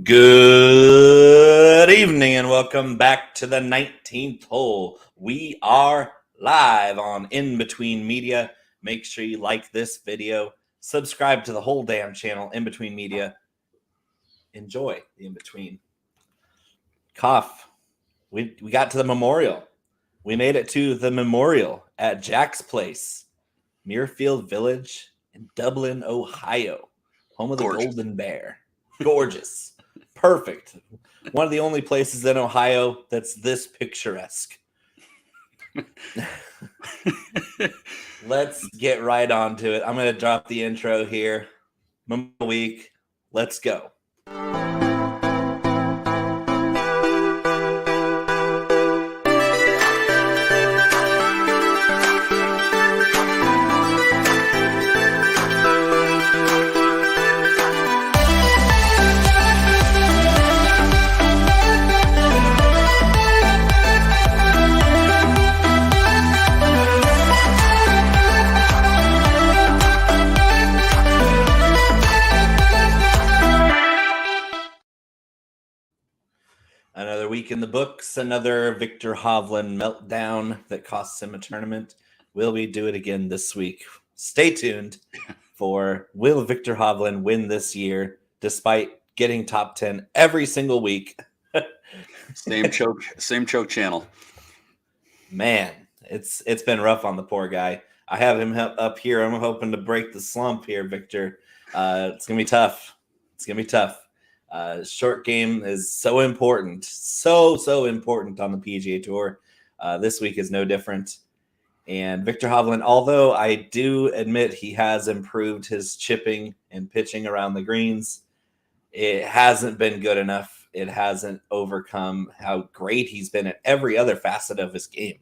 Good evening and welcome back to the 19th hole. We are live on In Between Media. Make sure you like this video, subscribe to the whole damn channel, In Between Media. Enjoy the In Between. Cough. We got to the Memorial. We made it to the Memorial at Jack's Place, Muirfield Village in Dublin, Ohio, home of the Golden Bear. Gorgeous. Perfect. One of the only places in Ohio that's this picturesque. Let's get right on to it. I'm going to drop the intro here. Memorial Week. Let's go. Another week in the books, another Viktor Hovland meltdown that costs him a tournament. Will we do it again this week? Stay tuned for will Viktor Hovland win this year despite getting top 10 every single week? Same choke channel. Man, it's been rough on the poor guy. I have him up here. I'm hoping to break the slump here, Victor. It's going to be tough. It's going to be tough. Short game is so important, so important on the PGA Tour. This week is no different. And Viktor Hovland, although I do admit he has improved his chipping and pitching around the greens, it hasn't been good enough. It hasn't overcome how great he's been at every other facet of his game.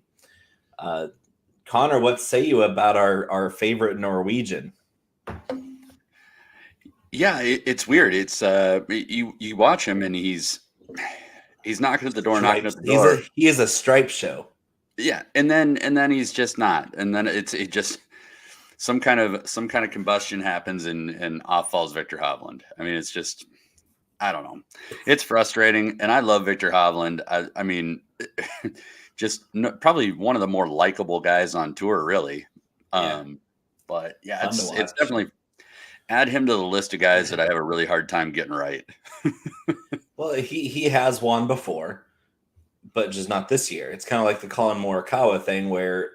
Conor, what say you about our favorite Norwegian? Yeah, it's weird. It's you watch him and he's knocking at the door, knocking at the door. He is a stripe show. Yeah, and then he's just not, and then it just some kind of combustion happens and off falls Viktor Hovland. I mean, it's just I don't know. It's frustrating, and I love Viktor Hovland. I mean, probably one of the more likable guys on tour, really. But yeah, it's definitely. Add him to the list of guys that I have a really hard time getting right. Well, he has won before, but just not this year. It's kind of like the Colin Morikawa thing where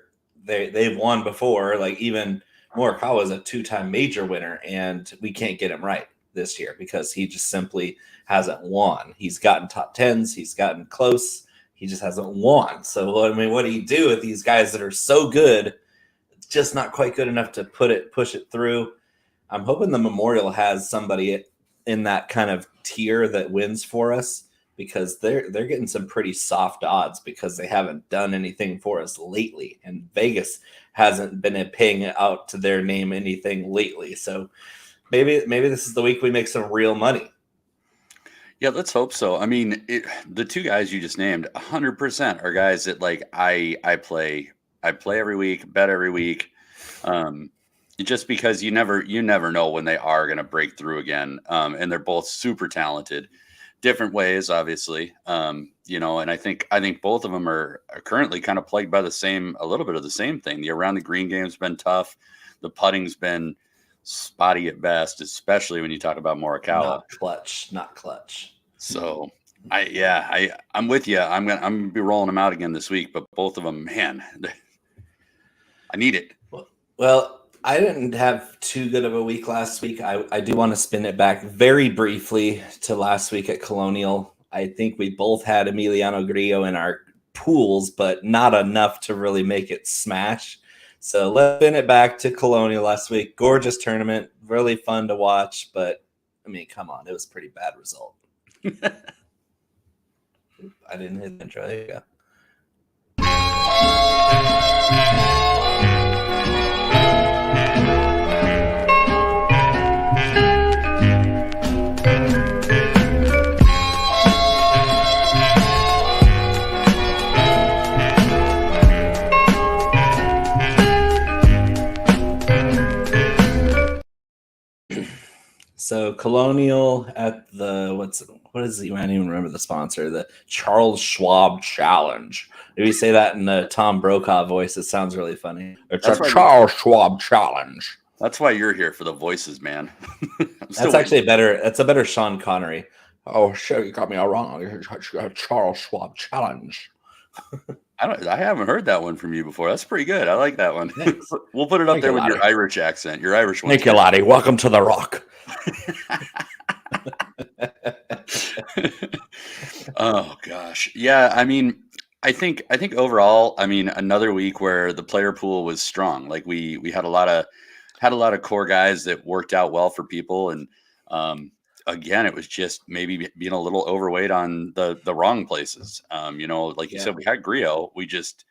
they've won before. Like even Morikawa is a 2-time major winner, and we can't get him right this year because he just simply hasn't won. He's gotten top 10s. He's gotten close. He just hasn't won. So, I mean, what do you do with these guys that are so good? It's just not quite good enough to push it through. I'm hoping the Memorial has somebody in that kind of tier that wins for us because they're getting some pretty soft odds because they haven't done anything for us lately. And Vegas hasn't been paying out to their name anything lately. So maybe this is the week we make some real money. Yeah, let's hope so. I mean, the two guys you just named 100% are guys that like I play every week, bet every week. Just because you never know when they are going to break through again. And they're both super talented, different ways, obviously. And I think both of them are currently kind of plagued by a little bit of the same thing. The around the green game's been tough. The putting's been spotty at best, especially when you talk about Morikawa. Not clutch. So I'm with you. I'm gonna be rolling them out again this week, but both of them, man, I need it. Well, I didn't have too good of a week last week. I do want to spin it back very briefly to last week at Colonial. I think we both had Emiliano Grillo in our pools, but not enough to really make it smash. So let's spin it back to Colonial last week. Gorgeous tournament, really fun to watch, but I mean, come on, it was a pretty bad result. I didn't hit the intro. There you go. So Colonial at the what is it? I don't even remember the sponsor. The Charles Schwab Challenge. If you say that in a Tom Brokaw voice, it sounds really funny. It's That's a why Charles Schwab Challenge. That's why you're here for the voices, man. That's actually a better Sean Connery. Oh shit, you got me all wrong. Charles Schwab Challenge. I haven't heard that one from you before. That's pretty good. I like that one. Thanks. We'll put it up Thank there you, with your laddie. Irish accent. Your Irish one. Thank you, laddie. Welcome to the Rock. Oh gosh. Yeah, I mean, I think overall, I mean, another week where the player pool was strong. Like we had a lot of core guys that worked out well for people, and again, it was just maybe being a little overweight on the wrong places. Like you said, we had Griot. We just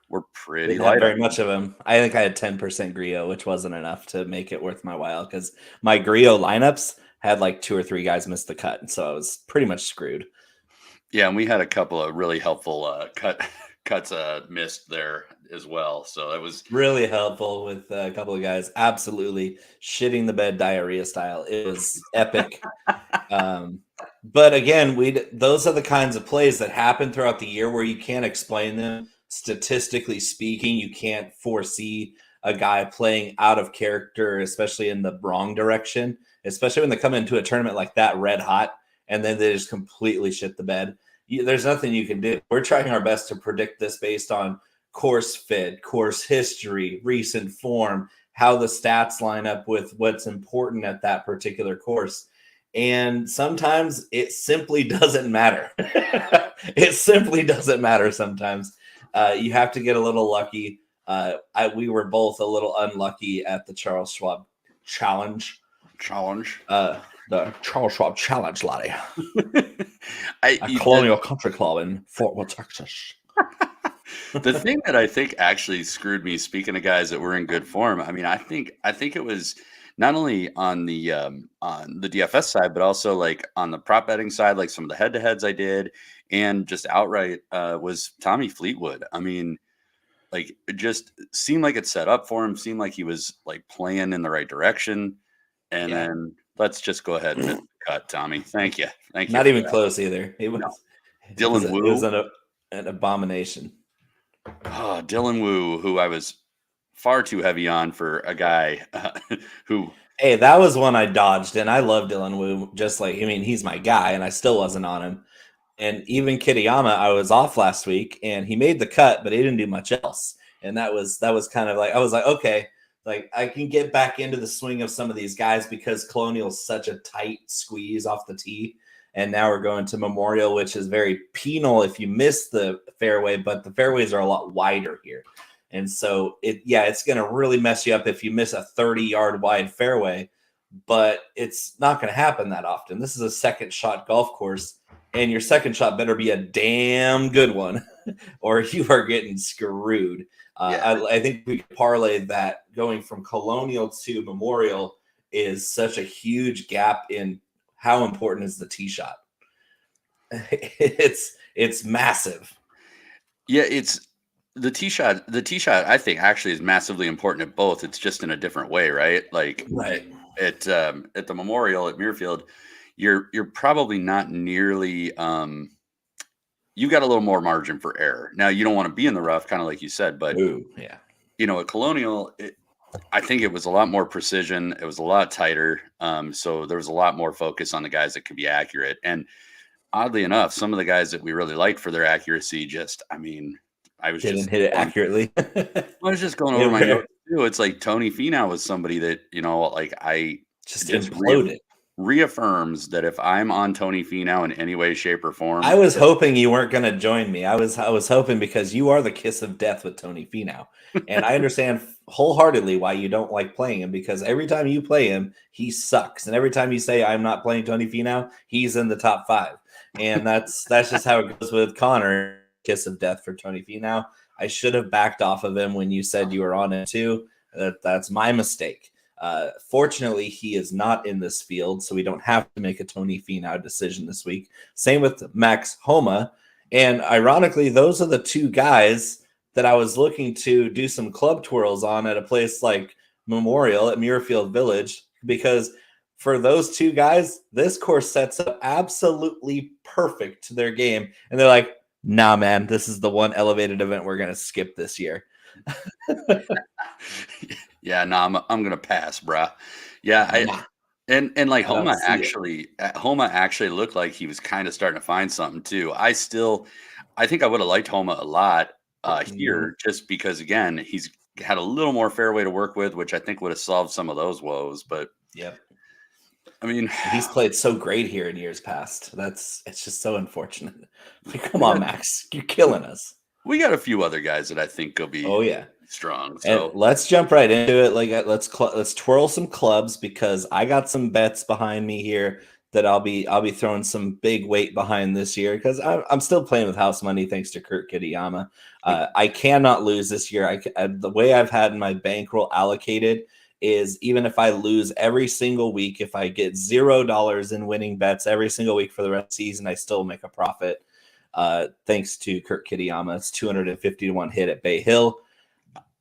were pretty Didn't light. have very much of him. I think I had 10% Griot, which wasn't enough to make it worth my while because my Griot lineups had like 2 or 3 guys miss the cut, and so I was pretty much screwed. Yeah, and we had a couple of really helpful cuts missed there as well. So that was really helpful with a couple of guys absolutely shitting the bed diarrhea style. It was epic. But again, those are the kinds of plays that happen throughout the year where you can't explain them. Statistically speaking, you can't foresee a guy playing out of character, especially in the wrong direction, especially when they come into a tournament like that red hot and then they just completely shit the bed. There's nothing you can do. We're trying our best to predict this based on course fit, course history, recent form, how the stats line up with what's important at that particular course. And sometimes it simply doesn't matter. It simply doesn't matter sometimes. You have to get a little lucky. We were both a little unlucky at the Charles Schwab Challenge. The Charles Schwab Challenge, laddie. Colonial Country Club in Fort Worth, Texas. The thing that I think actually screwed me, speaking of guys that were in good form, I mean, I think it was not only on the DFS side, but also like on the prop betting side, like some of the head-to-heads I did, and just outright was Tommy Fleetwood. I mean, like it just seemed like it set up for him, seemed like he was like playing in the right direction. And then let's just go ahead and miss the cut, Tommy. Thank you. Not even close either. It was Dylan Wu. It was an abomination. Oh, Dylan Wu, who I was far too heavy on for a guy who. Hey, that was one I dodged, and I love Dylan Wu. He's my guy, and I still wasn't on him. And even Kitayama, I was off last week, and he made the cut, but he didn't do much else. And that was kind of like, I was like, okay, like I can get back into the swing of some of these guys because Colonial's such a tight squeeze off the tee. And now we're going to Memorial, which is very penal if you miss the fairway, but the fairways are a lot wider here. And so it's going to really mess you up if you miss a 30-yard wide fairway, but it's not going to happen that often. This is a second shot golf course, and your second shot better be a damn good one or you are getting screwed. I think we could parlay that going from Colonial to Memorial is such a huge gap in how important is the tee shot. It's massive. Yeah, it's the tee shot. The tee shot, I think, actually is massively important at both. It's just in a different way, right? Like at the Memorial at Muirfield, you're probably not nearly. You got a little more margin for error. Now you don't want to be in the rough, kind of like you said, but at Colonial, I think it was a lot more precision. It was a lot tighter. So there was a lot more focus on the guys that could be accurate. And oddly enough, some of the guys that we really liked for their accuracy, I didn't hit it accurately. I was just going over my notes too. It's like Tony Finau was somebody that, I just imploded. Reaffirms that if I'm on Tony Finau in any way, shape, or form. I was hoping you weren't going to join me. I was hoping because you are the kiss of death with Tony Finau. And I understand wholeheartely why you don't like playing him, because every time you play him, he sucks. And every time you say, I'm not playing Tony Finau, he's in the top 5. And that's just how it goes with Conor. Kiss of death for Tony Finau. I should have backed off of him when you said you were on it too. That's my mistake. Fortunately, he is not in this field, so we don't have to make a Tony Finau decision this week. Same with Max Homa. And ironically, those are the two guys that I was looking to do some club twirls on at a place like Memorial at Muirfield Village, because for those two guys, this course sets up absolutely perfect to their game. And they're like, nah, man, this is the one elevated event we're going to skip this year. Yeah, no, I'm gonna pass, bruh. Yeah, Nah, and like I don't Homa see it. actually looked like he was kind of starting to find something too. I think I would have liked Homa a lot here just because again he's had a little more fairway to work with, which I think would have solved some of those woes. But Yep. I mean, He's played so great here in years past. It's just so unfortunate. Like, come we on, got Max. You're killing us. we got a few other guys that I think will be Oh, yeah. strong. And So let's jump right into it. Like, let's twirl some clubs because I got some bets behind me here that I'll be throwing some big weight behind this year because I'm still playing with house money thanks to Kurt Kitayama. I cannot lose this year. The way I've had my bankroll allocated is even if I lose every single week, if I get $0 in winning bets every single week for the rest of the season, I still make a profit. Thanks to Kurt Kitayama, it's 250 to 1 hit at Bay Hill.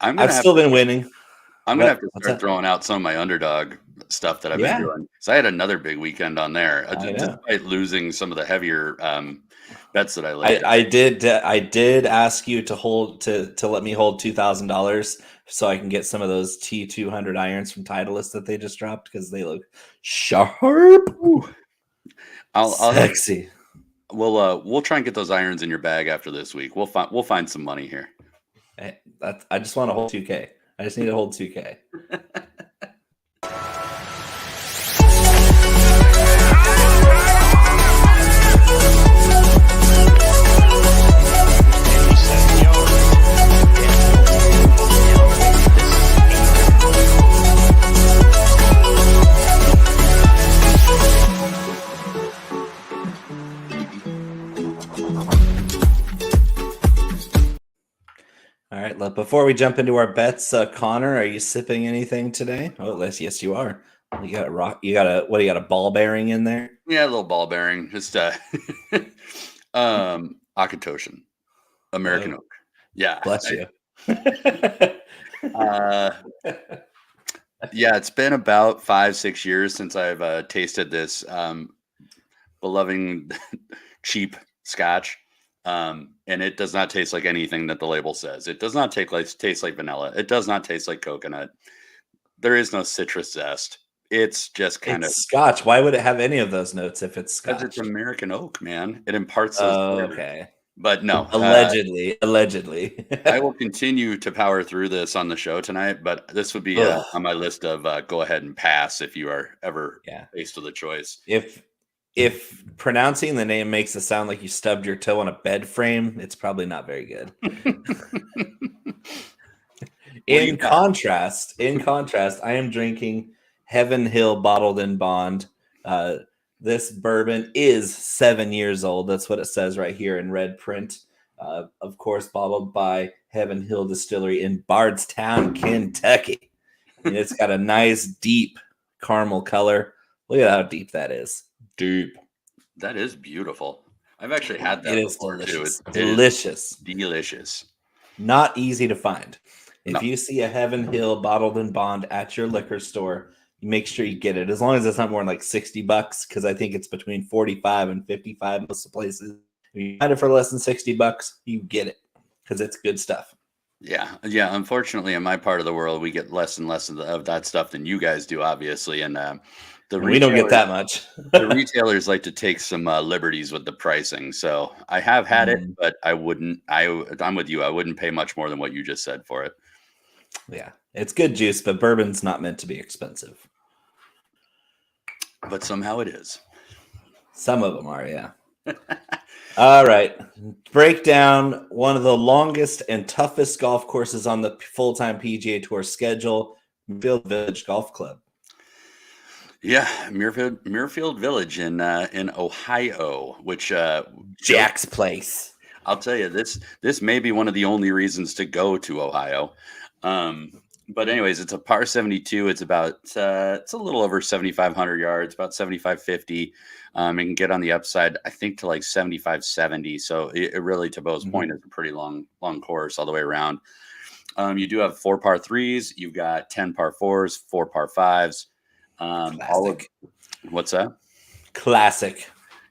I've still been winning. I'm gonna have to start throwing out some of my underdog stuff that I've been doing. So I had another big weekend on there, despite losing some of the heavier bets that I laid. I did ask you to let me hold $2,000 so I can get some of those T200 irons from Titleist that they just dropped because they look sharp. I'll sexy. We'll try and get those irons in your bag after this week. We'll find some money here. I just want to hold 2K. I just need to hold 2K. All right, before we jump into our bets, Connor, are you sipping anything today? Oh, yes, you are. You got a ball bearing in there? Yeah, a little ball bearing. Just Akatoshin, American Oak. Yeah. Bless you. Yeah, it's been about 5-6 years since I've tasted this beloved cheap Scotch. And it does not taste like anything that the label says. It does not taste like vanilla. It does not taste like coconut. There is no citrus zest. It's just kind of Scotch. Why would it have any of those notes if it's Scotch? Because it's American oak, man. It imparts those flavors. Okay. But no. Allegedly. I will continue to power through this on the show tonight, but this would be on my list of go ahead and pass if you are ever faced with a choice. If pronouncing the name makes it sound like you stubbed your toe on a bed frame, it's probably not very good. In contrast, I am drinking Heaven Hill Bottled in Bond. This bourbon is 7 years old. That's what it says right here in red print. Of course, bottled by Heaven Hill Distillery in Bardstown, Kentucky. And it's got a nice, deep caramel color. Look at how deep that is. Deep. That is beautiful. I've actually had that before too. It's delicious. Not easy to find. If you see a Heaven Hill Bottled in Bond at your liquor store, make sure you get it. As long as it's not more than like $60, because I think it's between 45 and 55 most of the places. If you find it for less than $60, you get it because it's good stuff. Yeah. Unfortunately, in my part of the world, we get less and less of that stuff than you guys do, obviously. And we don't get that much. The retailers like to take some liberties with the pricing. So I have had it, but I wouldn't. I'm with you. I wouldn't pay much more than what you just said for it. Yeah, it's good juice, but bourbon's not meant to be expensive. But somehow it is. Some of them are, yeah. All right. Break down one of the longest and toughest golf courses on the full-time PGA Tour schedule, Muirfield Village Golf Club. Yeah, Muirfield Village in Ohio, which Jack's place. I'll tell you, this may be one of the only reasons to go to Ohio. But anyways, it's a par 72. It's about it's a little over 7,500 yards, about 7,550. It can get on the upside, I think, to like 7,570. So it really, to Bo's point, is a pretty long course all the way around. You do have 4 par 3s. You've got 10 par 4s, 4 par 5s. Classic. What's that? Classic.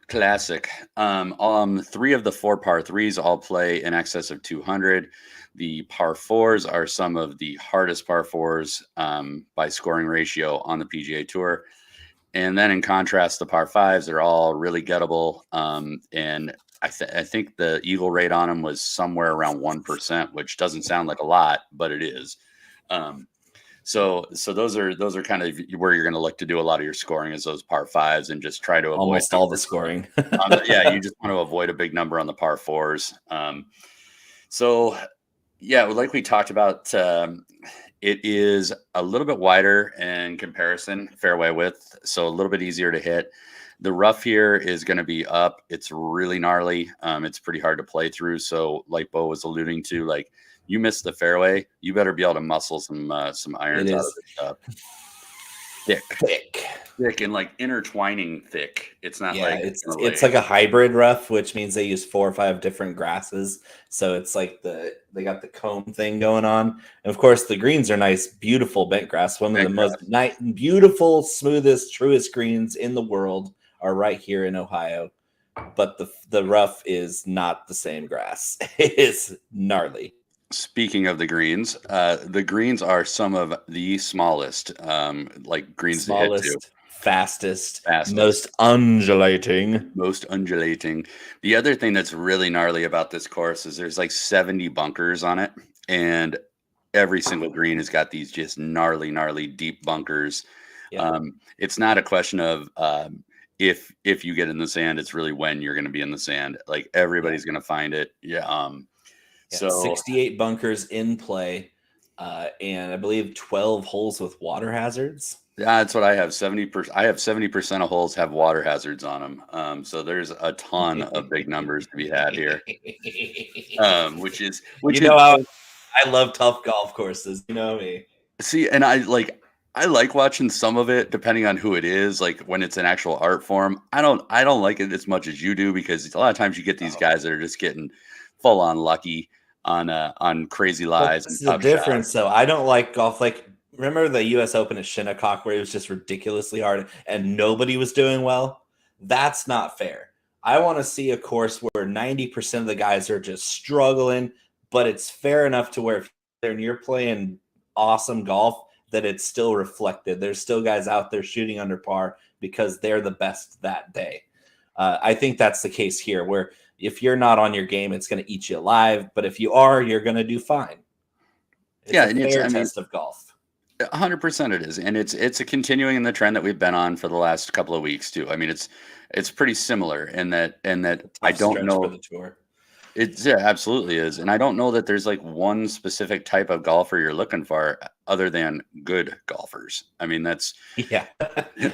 3 of the 4 par 3s all play in excess of 200. The par 4s are some of the hardest par 4s by scoring ratio on the PGA Tour. And then in contrast, the par 5s are all really gettable. And I think the eagle rate on them was somewhere around 1%, which doesn't sound like a lot, but it is. So those are kind of where you're going to look to do a lot of your scoring, is those par 5s, and just try to avoid almost all the scoring. You just want to avoid a big number on the par 4s. Like we talked about, it is a little bit wider in comparison, fairway width, so a little bit easier to hit. The rough here is going to be up. It's really gnarly. It's pretty hard to play through. So like Bo was alluding to, like, you miss the fairway, you better be able to muscle some irons out of this stuff. Thick and like intertwining thick. It's not it's like a hybrid rough, which means they use 4 or 5 different grasses. So it's like they got the comb thing going on. And of course the greens are nice, beautiful bent grass. One of the most beautiful, smoothest, truest greens in the world are right here in Ohio. But the rough is not the same grass. It is gnarly. Speaking of the greens are some of the smallest, greens to hit to. Fastest, most undulating. The other thing that's really gnarly about this course is there's like 70 bunkers on it, and every single green has got these just gnarly deep bunkers. Yeah. It's not a question of if you get in the sand, it's really when you're going to be in the sand. Like, everybody's going to find it. So 68 bunkers in play, and I believe 12 holes with water hazards. Yeah, that's what I have. 70%. I have 70% of holes have water hazards on them. So there's a ton of big numbers to be had here. Which I love tough golf courses. You know me. See, and I like watching some of it, depending on who it is. Like, when it's an actual art form, I don't like it as much as you do, because a lot of times you get these guys that are just getting full on lucky on crazy lies. This is the difference, though. I don't like golf. Like, remember the U.S. Open at Shinnecock, where it was just ridiculously hard and nobody was doing well? That's not fair. I want to see a course where 90% of the guys are just struggling, but it's fair enough to where if you're playing awesome golf, that it's still reflected. There's still guys out there shooting under par because they're the best that day. I think that's the case here, where if you're not on your game, it's going to eat you alive. But if you are, you're going to do fine. It's a fair test of golf. 100% it is. And it's a continuing in the trend that we've been on for the last couple of weeks too. I mean, it's pretty similar in that I don't know. For the tour. It absolutely is. And I don't know that there's like one specific type of golfer you're looking for other than good golfers. I mean, that's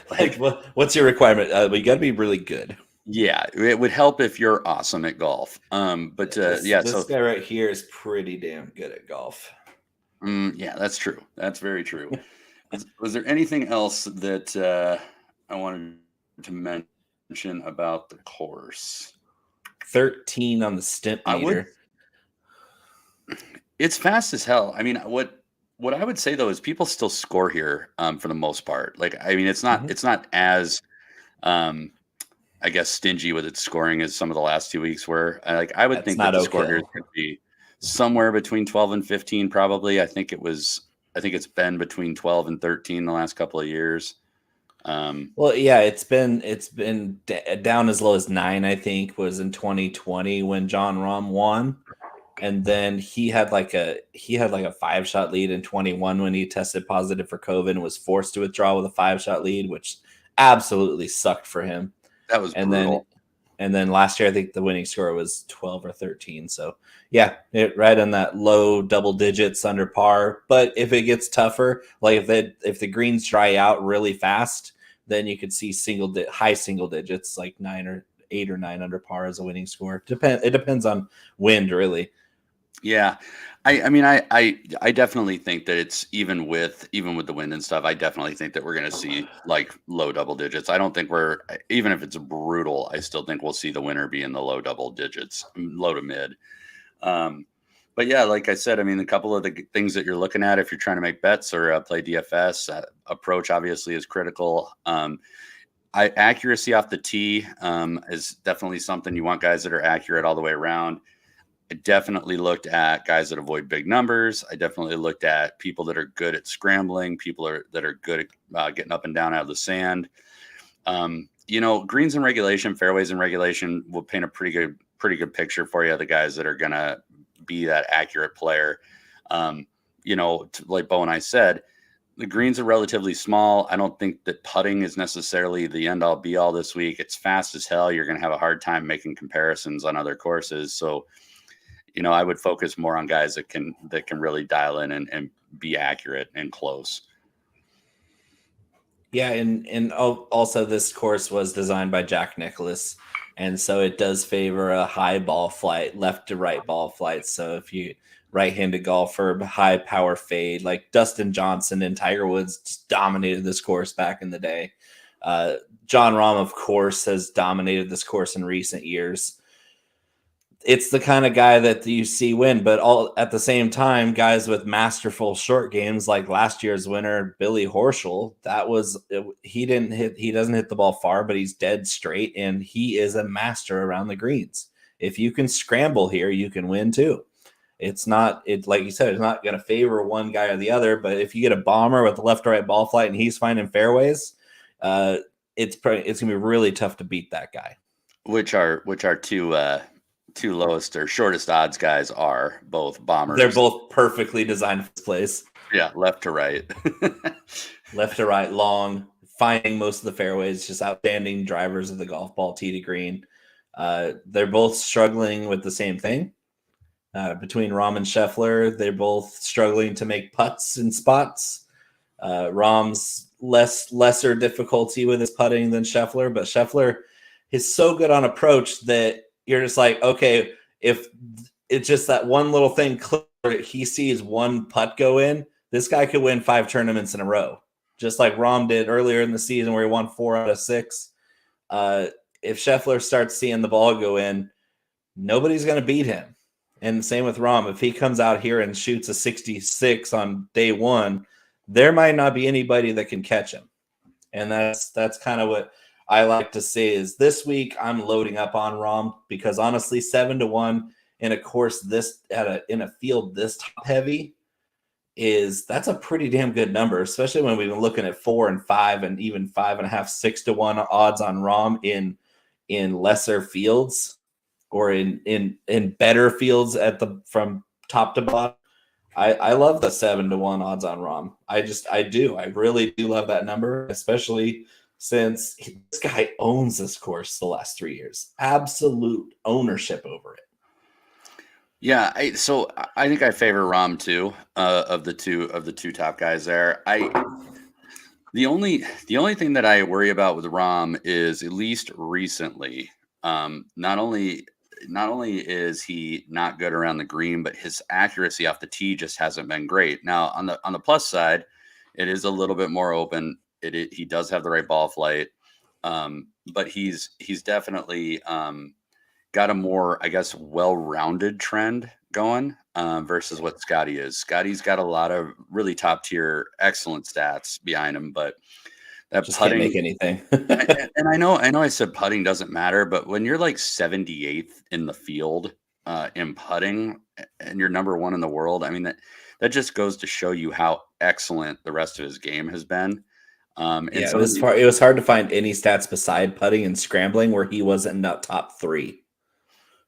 like, what's your requirement? We got to be really good. Yeah, it would help if you're awesome at golf. This guy right here is pretty damn good at golf. Yeah, that's true. That's very true. Was there anything else that I wanted to mention about the course? 13 on the stimp meter. It's fast as hell. I mean, what I would say though is people still score here for the most part. Like, I mean, it's not as I guess stingy with its scoring as some of the last 2 weeks were. I would think that the score here could be somewhere between 12 and 15, probably. I think it's been between 12 and 13 the last couple of years. It's been down as low as 9. I think was in 2020 when Jon Rahm won, and then he had like a 5-shot lead in 21 when he tested positive for COVID and was forced to withdraw with a 5-shot lead, which absolutely sucked for him. That was brutal. And then last year, I think the winning score was 12 or 13. So yeah, right on that low double digits under par. But if it gets tougher, like if the greens dry out really fast, then you could see high single digits, like 8 or 9 under par as a winning score. It depends on wind, really. Yeah. I mean, I definitely think that it's even with the wind and stuff, I definitely think that we're going to see like low double digits. I don't think even if it's brutal, I still think we'll see the winner be in the low double digits, low to mid. But yeah, like I said, I mean, a couple of the things that you're looking at if you're trying to make bets or play DFS, approach obviously is critical. Accuracy off the tee is definitely something you want guys that are accurate all the way around. I definitely looked at guys that avoid big numbers. I definitely looked at people that are good at scrambling, that are good at getting up and down out of the sand. Greens and regulation, fairways and regulation will paint a pretty good picture for you. The guys that are going to be that accurate player. Like Bo and I said, the greens are relatively small. I don't think that putting is necessarily the end all be all this week. It's fast as hell. You're going to have a hard time making comparisons on other courses. So, I would focus more on guys that can really dial in and be accurate and close. Yeah, and also this course was designed by Jack Nicklaus, and so it does favor a high ball flight, left to right ball flight. So if you right-handed golfer, high power fade, like Dustin Johnson and Tiger Woods just dominated this course back in the day. Jon Rahm, of course, has dominated this course in recent years. It's the kind of guy that you see win, but all at the same time, guys with masterful short games like last year's winner, Billy Horschel, he doesn't hit the ball far, but he's dead straight, and he is a master around the greens. If you can scramble here, you can win too. Like you said, it's not going to favor one guy or the other, but if you get a bomber with the left to right ball flight and he's finding fairways, it's going to be really tough to beat that guy. Which are two lowest or shortest odds guys are both bombers. They're both perfectly designed for this place. Yeah, left to right. Left to right, long, finding most of the fairways, just outstanding drivers of the golf ball, tee to green. They're both struggling with the same thing. Between Rahm and Scheffler, they're both struggling to make putts in spots. Rahm's lesser difficulty with his putting than Scheffler, but Scheffler is so good on approach that you're just like, okay, if it's just that one little thing, he sees one putt go in, this guy could win 5 tournaments in a row, just like Rahm did earlier in the season where he won 4 out of 6. If Scheffler starts seeing the ball go in, nobody's going to beat him. And same with Rahm. If he comes out here and shoots a 66 on day one, there might not be anybody that can catch him. And that's kind of what I like to say is this week I'm loading up on Rahm because honestly, 7-1 in a course in a field this top heavy that's a pretty damn good number, especially when we've been looking at 4 and 5 and even 5.5, 6-1 odds on Rahm in lesser fields or in better fields from top to bottom. I love the 7-1 odds on Rahm. I really do love that number, especially since this guy owns this course the last 3 years. Absolute ownership over it. Yeah, so I think I favor Rahm too. Of the two top guys there, the only thing that I worry about with Rahm is at least recently, not only is he not good around the green, but his accuracy off the tee just hasn't been great. Now on the plus side, it is a little bit more open. He does have the right ball flight, but he's definitely got a more, I guess, well-rounded trend going versus what Scotty is. Scotty's got a lot of really top-tier, excellent stats behind him, but that just putting can't make anything. and I know I said putting doesn't matter, but when you're like 78th in the field in putting and you're number 1 in the world, I mean that just goes to show you how excellent the rest of his game has been. It was hard to find any stats beside putting and scrambling where he wasn't in that top 3.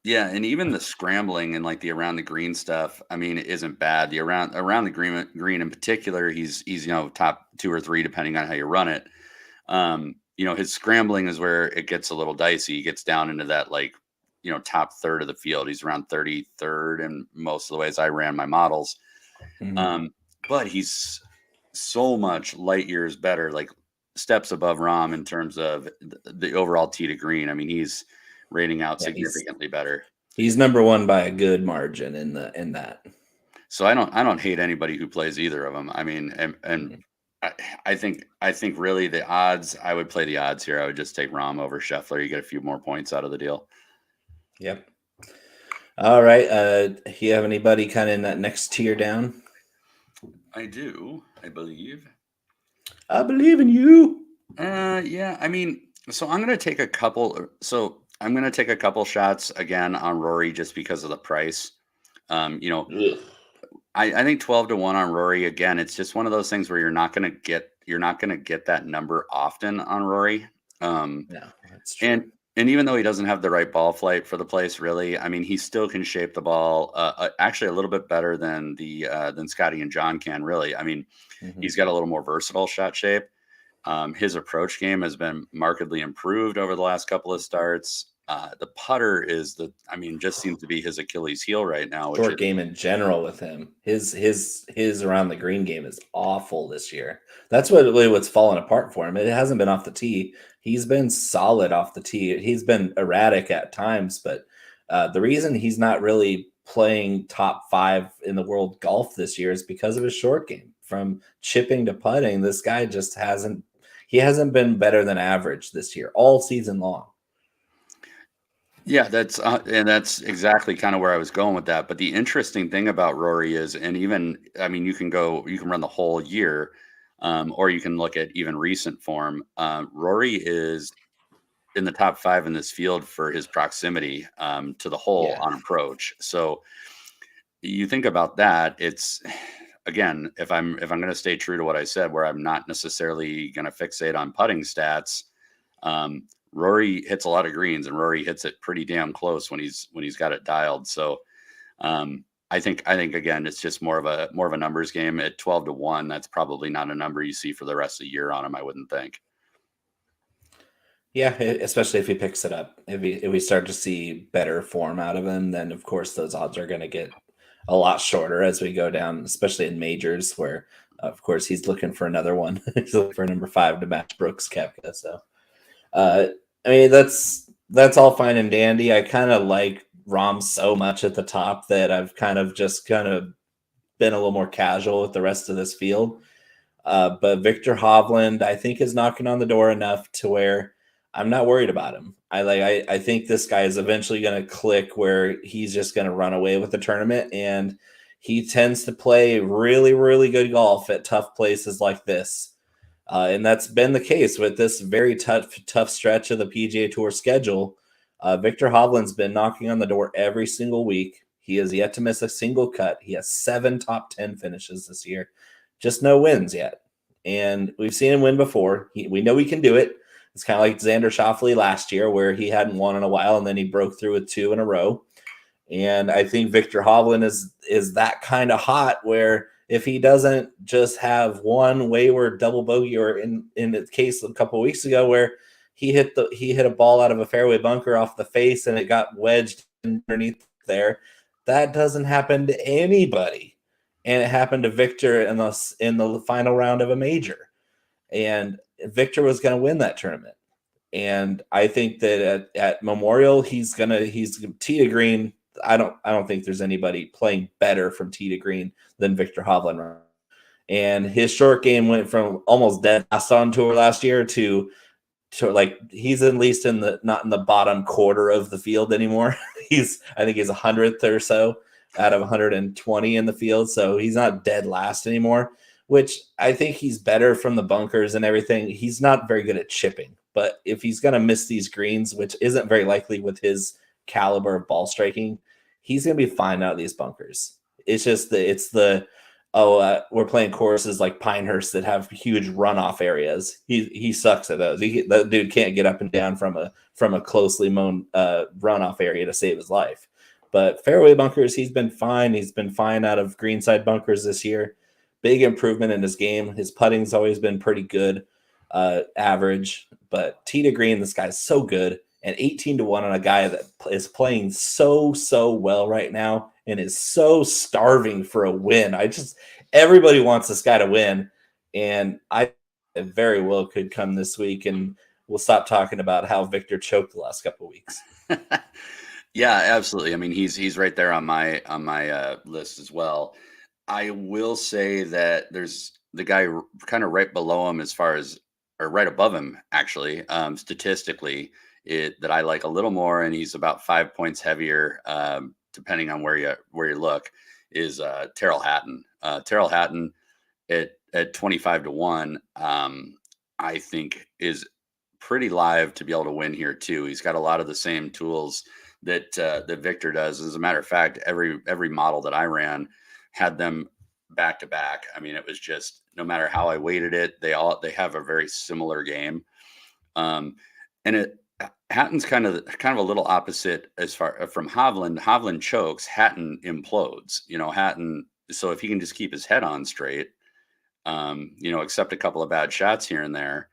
Yeah, and even the scrambling and like the around the green stuff, I mean, it isn't bad. The around the green in particular, he's top 2 or 3 depending on how you run it. His scrambling is where it gets a little dicey. He gets down into that top third of the field. He's around 33rd in most of the ways I ran my models. Mm-hmm. But he's so much light years better, like steps above Rahm in terms of the overall tee to green. I mean, he's rating out significantly better. He's number 1 by a good margin in that. So I don't hate anybody who plays either of them. I mean, and I think really the odds, I would play the odds here. I would just take Rahm over Scheffler. You get a few more points out of the deal. Yep. All right. You have anybody kind of in that next tier down? I do, I believe. I believe in you. Yeah, I mean, so I'm gonna take a couple. So I'm gonna take a couple shots again on Rory just because of the price. You know, Ugh. I think 12 to 1 on Rory again. It's just one of those things where you're not gonna get that number often on Rory. Um, No, that's true. and even though he doesn't have the right ball flight for the place, really, I mean, he still can shape the ball actually a little bit better than Scotty and John can. Really, I mean, Hmm. he's got a little more versatile shot shape. His approach game has been markedly improved over the last couple of starts. The putter just seems to be his Achilles heel right now, which Short is game in general with him. His around the green game is awful this year. That's what's fallen apart for him. It hasn't been off the tee. He's been solid off the tee. He's been erratic at times, but the reason he's not really playing top 5 in the world golf this year is because of his short game. From chipping to putting, this guy just hasn't. He hasn't been better than average this year all season long. yeah, that's exactly kind of where I was going with that. But the interesting thing about Rory is, and even I mean, you can run the whole year, or you can look at even recent form. Rory is in the top 5 in this field for his proximity to the hole Yeah. on approach. So you think about that, it's again, if I'm going to stay true to what I said, where I'm not necessarily going to fixate on putting stats. um, Rory hits a lot of greens, and Rory hits it pretty damn close when he's got it dialed. So I think again, it's just more of a numbers game. At 12 to 1, that's probably not a number you see for the rest of the year on him, I wouldn't think. Yeah, especially if he picks it up. If we start to see better form out of him, then of course those odds are going to get a lot shorter as we go down, especially in majors where, of course, he's looking for another one. He's looking for number 5 to match Brooks Koepka. So, uh, I mean, that's all fine and dandy. I kind of like Rom so much at the top that I've kind of been a little more casual with the rest of this field. But Victor Hovland, I think, is knocking on the door enough to where I'm not worried about him. I think this guy is eventually going to click where he's just going to run away with the tournament, and he tends to play really, really good golf at tough places like this. And that's been the case with this very tough stretch of the PGA Tour schedule. Victor Hovland's been knocking on the door every single week. He has yet to miss a single cut. He has 7 top 10 finishes this year, just no wins yet. And we've seen him win before. We know he can do it. It's kind of like Xander Schauffele last year, where he hadn't won in a while, and then he broke through with 2 in a row. And I think Victor Hovland is that kind of hot where if he doesn't just have one wayward double bogey, or in the case a couple of weeks ago where he hit a ball out of a fairway bunker off the face and it got wedged underneath there, that doesn't happen to anybody. And it happened to Victor in the final round of a major. And Victor was going to win that tournament. And I think that at Memorial, he's tee to green. I don't think there's anybody playing better from tee to green than Victor Hovland. And his short game went from almost dead last on tour last year to like he's at least not in the bottom quarter of the field anymore. I think he's 100th or so out of 120 in the field, so he's not dead last anymore. Which I think he's better from the bunkers and everything. He's not very good at chipping, but if he's going to miss these greens, which isn't very likely with his caliber of ball striking, he's going to be fine out of these bunkers. We're playing courses like Pinehurst that have huge runoff areas. He sucks at those. That dude can't get up and down from a closely mown runoff area to save his life. But fairway bunkers, he's been fine. He's been fine out of greenside bunkers this year. Big improvement in his game. His putting's always been pretty good, average. But tee to green, this guy's so good. And 18 to 1 on a guy that is playing so well right now and is so starving for a win. Everybody wants this guy to win. And I very well could come this week, and we'll stop talking about how Victor choked the last couple of weeks. Yeah, absolutely. I mean, he's right there on my list as well. I will say that there's the guy kind of right below him, as far as or right above him, actually, statistically, that I like a little more, and he's about 5 points heavier depending on where you look, is Tyrrell Hatton. Tyrrell Hatton at 25-1, I think is pretty live to be able to win here too. He's got a lot of the same tools that Victor does. As a matter of fact, every model that I ran had them back to back. I mean, it was just, no matter how I weighted it, they have a very similar game. And Hatton's kind of a little opposite as far from Hovland. Hovland chokes, Hatton implodes. Hatton. So if he can just keep his head on straight, accept a couple of bad shots here and there.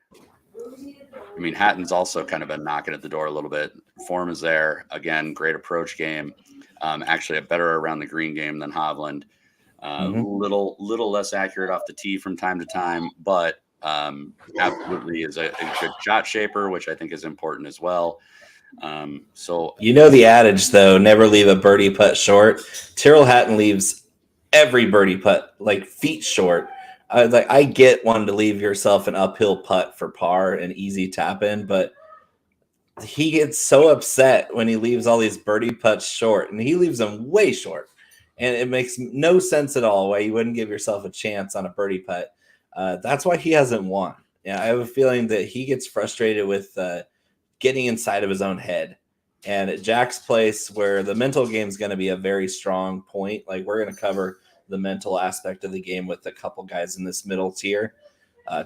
I mean, Hatton's also kind of been knocking at the door a little bit. Form is there. Again, great approach game. Actually, a better around the green game than Hovland. Little less accurate off the tee from time to time, but absolutely is a good shot shaper, which I think is important as well. So the adage though, never leave a birdie putt short. Tyrrell Hatton leaves every birdie putt like feet short. I get wanting to leave yourself an uphill putt for par and easy tap in, but he gets so upset when he leaves all these birdie putts short, and he leaves them way short. And it makes no sense at all why you wouldn't give yourself a chance on a birdie putt. That's why he hasn't won. Yeah, I have a feeling that he gets frustrated with getting inside of his own head. And at Jack's place, where the mental game is going to be a very strong point, like we're going to cover the mental aspect of the game with a couple guys in this middle tier.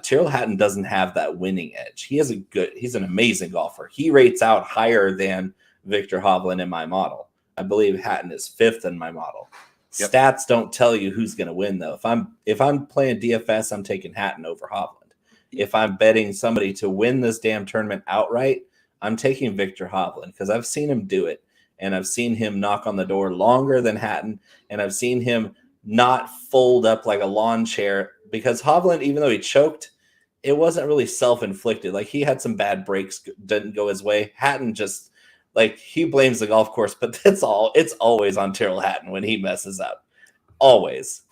Tyrrell Hatton doesn't have that winning edge. He's an amazing golfer. He rates out higher than Victor Hovland in my model. I believe Hatton is 5th in my model. Yep. Stats don't tell you who's going to win though. If I'm playing DFS, I'm taking Hatton over Hovland. If I'm betting somebody to win this damn tournament outright, I'm taking Victor Hovland because I've seen him do it, and I've seen him knock on the door longer than Hatton, and I've seen him not fold up like a lawn chair, because Hovland, even though he choked, it wasn't really self-inflicted. Like, he had some bad breaks, didn't go his way. Hatton just, he blames the golf course, but that's all. It's always on Tyrrell Hatton when he messes up. Always.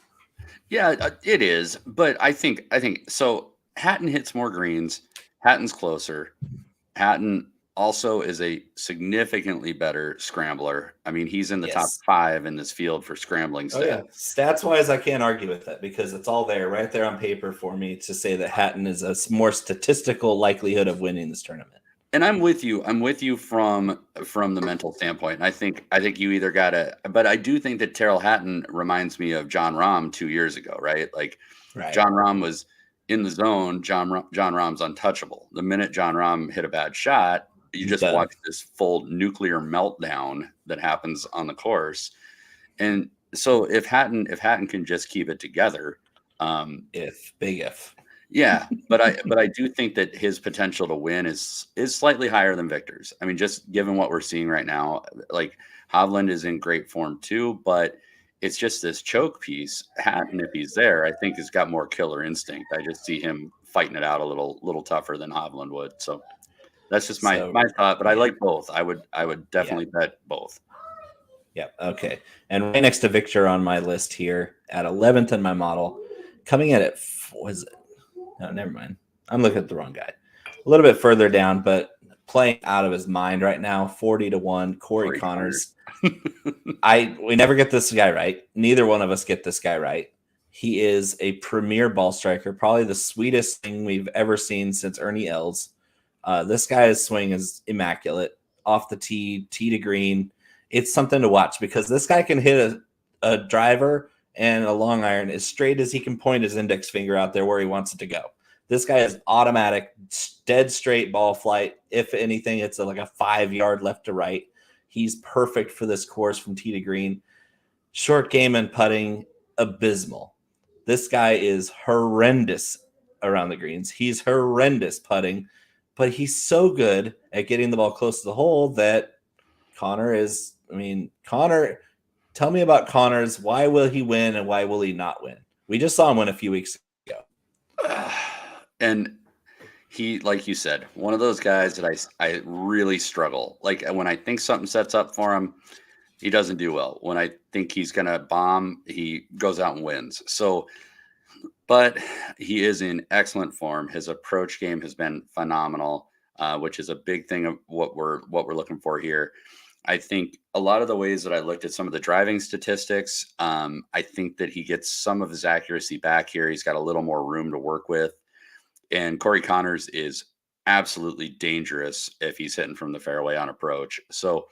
Yeah, it is. But I think so. Hatton hits more greens. Hatton's closer. Hatton also is a significantly better scrambler. I mean, he's in the top 5 in this field for scrambling stats. Oh, yeah. Stats-wise, I can't argue with that because it's all there, right there on paper for me to say that Hatton is a more statistical likelihood of winning this tournament. And I'm with you. I'm with you from the mental standpoint. And I think you either got to, but I do think that Tyrrell Hatton reminds me of Jon Rahm 2 years ago, right? Right. Jon Rahm was in the zone. Jon Rahm's untouchable. The minute Jon Rahm hit a bad shot, you just watch this full nuclear meltdown that happens on the course. And so if Hatton can just keep it together, if. Yeah, but I do think that his potential to win is slightly higher than Victor's. I mean, just given what we're seeing right now, Hovland is in great form too, but it's just this choke piece. Hatton, if he's there, I think has got more killer instinct. I just see him fighting it out a little tougher than Hovland would. So that's just my thought. But I like both. I would definitely bet both. Yeah. Okay. And right next to Victor on my list here at 11th in my model, coming in at no, never mind. I'm looking at the wrong guy. A little bit further down, but playing out of his mind right now. 40-1, Corey Connors. We never get this guy right. Neither one of us get this guy right. He is a premier ball striker, probably the sweetest thing we've ever seen since Ernie Els. This guy's swing is immaculate. Off the tee to green. It's something to watch because this guy can hit a driver and a long iron as straight as he can point his index finger out there where he wants it to go. This guy is automatic, dead straight ball flight. If anything, it's like a 5-yard left to right. He's perfect for this course from tee to green. Short game and putting, abysmal. This guy is horrendous around the greens. He's horrendous putting, but he's so good at getting the ball close to the hole that Conor, tell me about Connor's. Why will he win and why will he not win? We just saw him win a few weeks ago. And he, like you said, one of those guys that I really struggle. When I think something sets up for him, he doesn't do well. When I think he's going to bomb, he goes out and wins. So, but he is in excellent form. His approach game has been phenomenal, which is a big thing of what we're looking for here. I think a lot of the ways that I looked at some of the driving statistics, I think that he gets some of his accuracy back here. He's got a little more room to work with. And Corey Connors is absolutely dangerous if he's hitting from the fairway on approach. So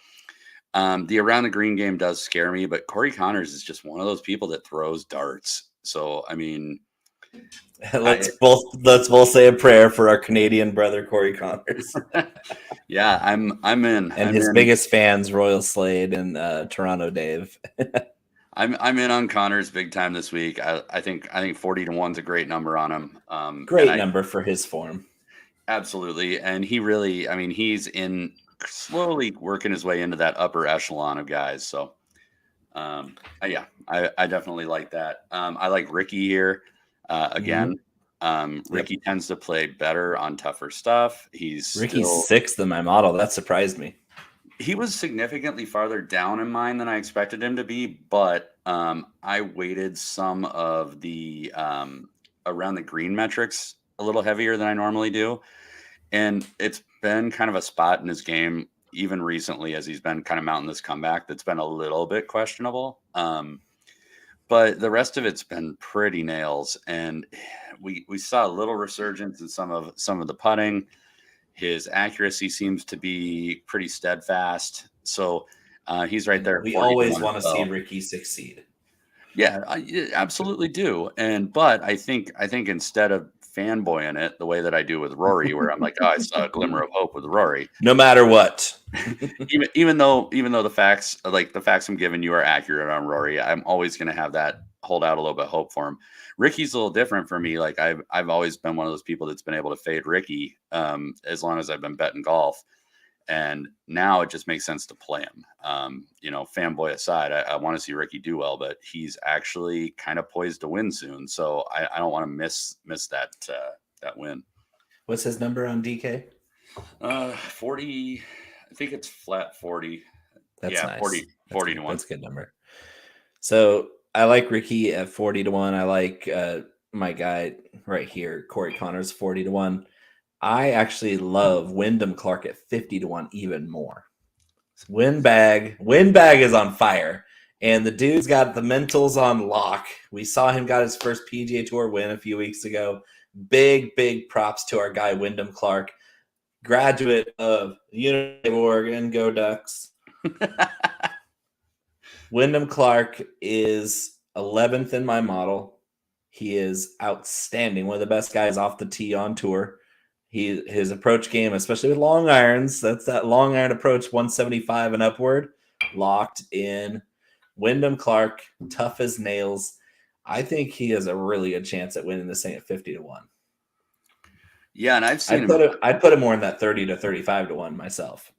the around the green game does scare me, but Corey Connors is just one of those people that throws darts. So, I mean, let's both say a prayer for our Canadian brother Corey Connors. Yeah, I'm in. And his biggest fans, Royal Slade and Toronto Dave. I'm in on Connors big time this week. I think 40-1's a great number on him. Great number for his form. Absolutely. And he really, I mean, he's in slowly working his way into that upper echelon of guys. So yeah, I definitely like that. I like Ricky here. Again, Ricky tends to play better on tougher stuff. Ricky's sixth in my model. That surprised me. He was significantly farther down in mine than I expected him to be, but I weighted some of the around the green metrics a little heavier than I normally do. And it's been kind of a spot in his game, even recently, as he's been kind of mounting this comeback, that's been a little bit questionable. But the rest of it's been pretty nails. And we saw a little resurgence in some of the putting. His accuracy seems to be pretty steadfast. So he's right there. We always want to see Ricky succeed. Yeah, I absolutely do. But I think instead of fanboying it the way that I do with Rory, where I'm like, oh, I saw a glimmer of hope with Rory. No matter what. even though the facts I'm giving you are accurate on Rory, I'm always going to have that hold out a little bit of hope for him. Ricky's a little different for me. Like I've always been one of those people that's been able to fade Ricky as long as I've been betting golf. And now it just makes sense to play him. Fanboy aside, I want to see Ricky do well, but he's actually kind of poised to win soon. So I don't want to miss that win. What's his number on DK? 40. I think it's flat 40. That's nice. 40-1. That's a good number. So I like Ricky at 40-1. I like my guy right here, Corey Connors, 40-1. I actually love Wyndham Clark at 50-1 even more. Windbag is on fire, and the dude's got the mentals on lock. We saw him got his first PGA Tour win a few weeks ago. Big props to our guy Wyndham Clark, graduate of the University of Oregon. Go Ducks! Wyndham Clark is 11th in my model. He is outstanding. One of the best guys off the tee on tour. His approach game, especially with long irons, that's that long iron approach, 175 and upward, locked in. Wyndham Clark, tough as nails. I think he has a really good chance at winning this thing at 50-1. Yeah, and I've seen I'd put him more in that 30 to 35-1 myself.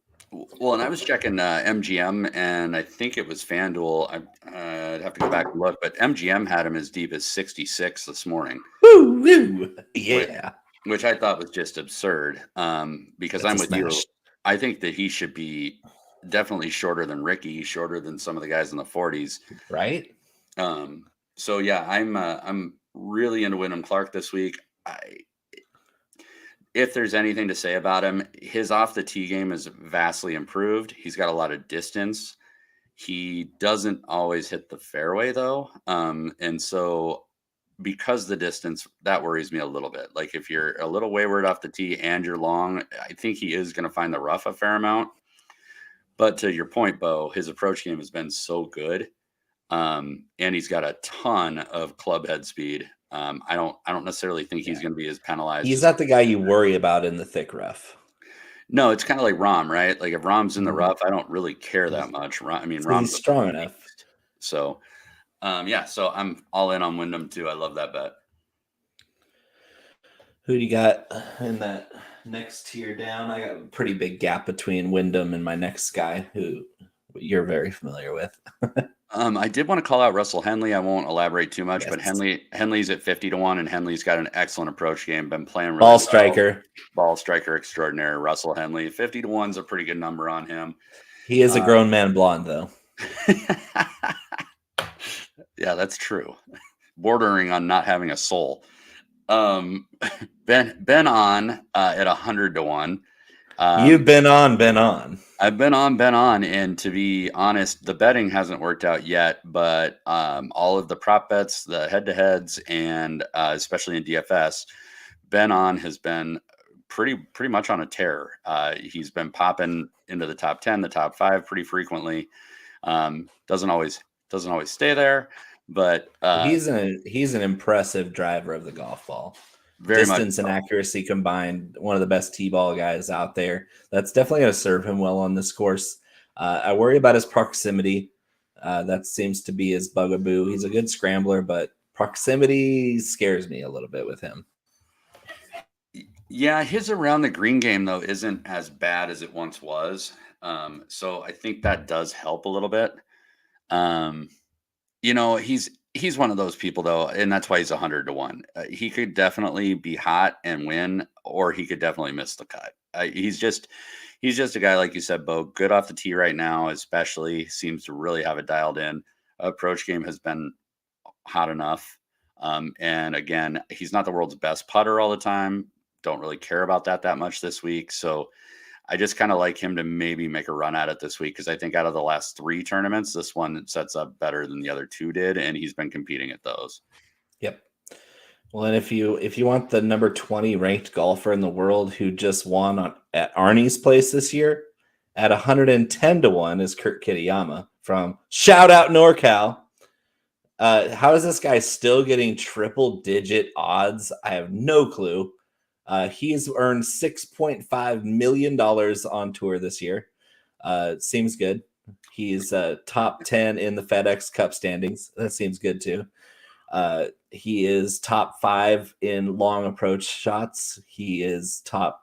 Well, and I was checking MGM, and I think it was FanDuel. I'd have to go back and look, but MGM had him as deep as 66 this morning. Woo! Yeah. Which I thought was just absurd, because I'm with you. I think that he should be definitely shorter than Ricky, shorter than some of the guys in the 40s. Right. So yeah, I'm really into Wyndham Clark this week. If there's anything to say about him, his off the tee game is vastly improved. He's got a lot of distance. He doesn't always hit the fairway though. And so because the distance, that worries me a little bit. Like if you're a little wayward off the tee and you're long, I think he is going to find the rough a fair amount. But to your point, Bo, his approach game has been so good. And he's got a ton of club head speed. I don't necessarily think he's going to be as penalized. He's not the guy you worry about in the thick rough. No, it's kind of like Rahm, right? Like if Rahm's in the rough, I don't really care that much. Rahm's strong enough. So, so I'm all in on Wyndham too. I love that bet. Who do you got in that next tier down? I got a pretty big gap between Wyndham and my next guy, who you're very familiar with. I did want to call out Russell Henley. I won't elaborate too much, but Henley's at 50-1, and Henley's got an excellent approach game. Been playing really ball striker extraordinaire. Russell Henley, 50-1 is a pretty good number on him. He is a grown man blonde, though. Yeah, that's true. Bordering on not having a soul. Ben on at 100-1. You've been on. I've been on, and to be honest, the betting hasn't worked out yet. But all of the prop bets, the head-to-heads, and especially in DFS, Ben on has been pretty much on a tear. He's been popping into the top 10, the top 5 pretty frequently. Doesn't always stay there, but He's an impressive driver of the golf ball. very Distance much and accuracy combined, one of the best T-ball guys out there. That's definitely going to serve him well on this course. I worry about his proximity. That seems to be his bugaboo. He's a good scrambler, but proximity scares me a little bit with him. Yeah, his around the green game though isn't as bad as it once was. So I think that does help a little bit. He's one of those people though, and that's why he's 100-1. He could definitely be hot and win, or he could definitely miss the cut. He's just a guy, like you said, Bo, good off the tee right now, especially seems to really have it dialed in. Approach game has been hot enough. And again, he's not the world's best putter all the time. Don't really care about that much this week. So I just kind of like him to maybe make a run at it this week, because I think out of the last 3 tournaments, this one sets up better than the other 2 did, and he's been competing at those. Yep. Well, and if you want the number 20 ranked golfer in the world who just won at Arnie's place this year, at 110-1 is Kurt Kitayama from shout out NorCal. How is this guy still getting triple-digit odds? I have no clue. He's earned $6.5 million on tour this year. Seems good. He's top 10 in the FedEx Cup standings. That seems good too. He is top 5 in long approach shots. He is top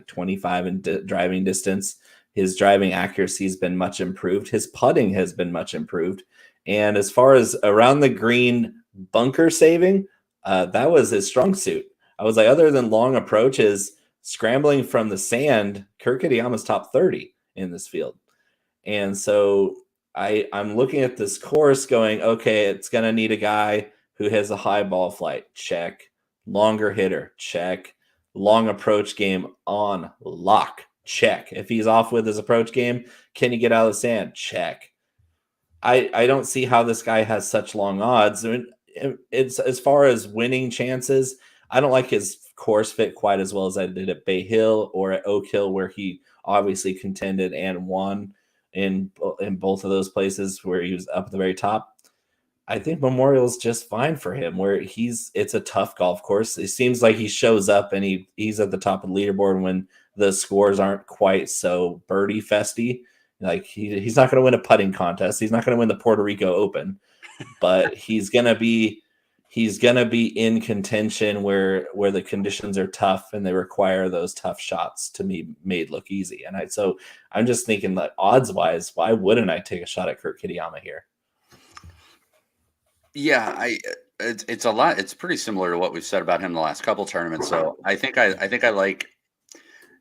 25 in driving distance. His driving accuracy has been much improved. His putting has been much improved. And as far as around the green bunker saving, that was his strong suit. I was like, other than long approaches, scrambling from the sand, Kurt Kitayama's top 30 in this field. And so I'm looking at this course going, okay, it's going to need a guy who has a high ball flight. Check. Longer hitter. Check. Long approach game on lock. Check. If he's off with his approach game, can he get out of the sand? Check. I don't see how this guy has such long odds. I mean, it's as far as winning chances, I don't like his course fit quite as well as I did at Bay Hill or at Oak Hill, where he obviously contended and won in both of those places where he was up at the very top. I think Memorial is just fine for him, where it's a tough golf course. It seems like he shows up and he's at the top of the leaderboard when the scores aren't quite so birdie festy. Like he's not going to win a putting contest. He's not going to win the Puerto Rico Open, but he's going to be in contention where the conditions are tough and they require those tough shots to be made look easy. And so I'm just thinking that odds wise, why wouldn't I take a shot at Kurt Kitayama here? Yeah, it's a lot. It's pretty similar to what we've said about him the last couple tournaments. So I think I like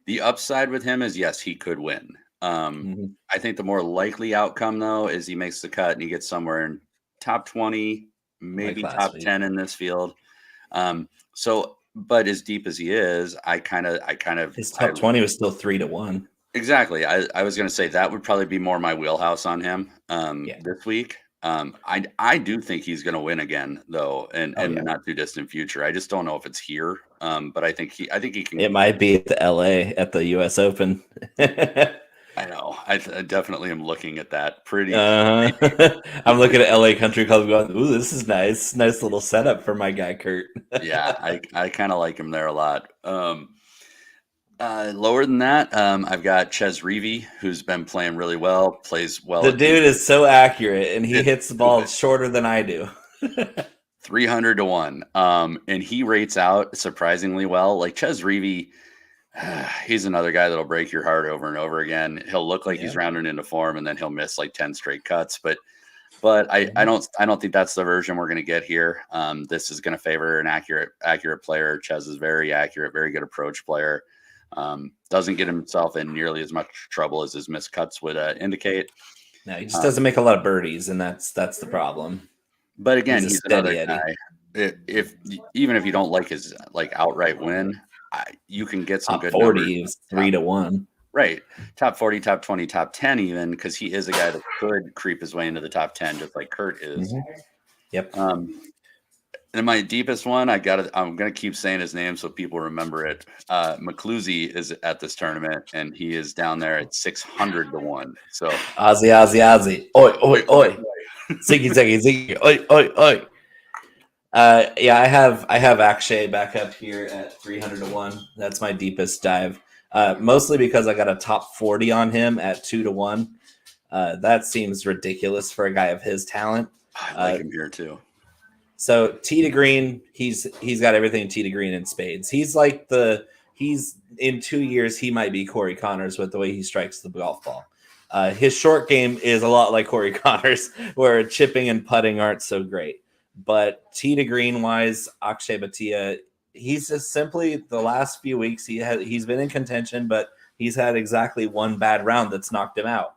the upside with him is, yes, he could win. I think the more likely outcome though is he makes the cut and he gets somewhere in top 20, maybe top 10 in this field. But as deep as he is, I kind of his top 20 was still 3-1. Exactly. I was going to say that would probably be more my wheelhouse on him this week. I do think he's going to win again though, in the not too distant future. I just don't know if it's here. But I think he can. It might be at the LA at the US Open. I know. I definitely am looking at that pretty. I'm looking at LA Country Club going, ooh, this is nice. Nice little setup for my guy, Kurt. Yeah, I kind of like him there a lot. Lower than that, I've got Ches Reavie, who's been playing really well, plays well. The dude is so accurate, and he hits the ball shorter than I do. 300-1. And he rates out surprisingly well. Like Ches Reavie, he's another guy that'll break your heart over and over again. He'll look like he's rounding into form, and then he'll miss like 10 straight cuts. But I don't think that's the version we're going to get here. This is going to favor an accurate player. Ches is very accurate, very good approach player. Doesn't get himself in nearly as much trouble as his missed cuts would indicate. No, he just doesn't make a lot of birdies, and that's the problem. But again, he's another guy. Even if you don't like his outright win, you can get some top good 40 numbers. is 3-1. Right. Top 40, top 20, top 10 even, because he is a guy that could creep his way into the top 10, just like Kurt is. Yep. And my deepest one, I'm gonna keep saying his name so people remember it. McClusey is at this tournament, and he is down there at 600 to 1. So Ozzy. Oi, oi, oi. Ziggy, ziggy, ziggy. Oi, oi, oi. Yeah, I have Akshay back up here at 300 to 1. That's my deepest dive. Mostly because I got a top 40 on him at 2 to 1. That seems ridiculous for a guy of his talent. I like him here too. So Tee to green, he's got everything Tee to green in spades. He's in 2 years he might be Corey Connors with the way he strikes the golf ball. His short game is a lot like Corey Connors, where chipping and putting aren't so great. But Tee to green wise, Akshay Bhatia, he's just simply the last few weeks he's been in contention, but he's had exactly one bad round that's knocked him out,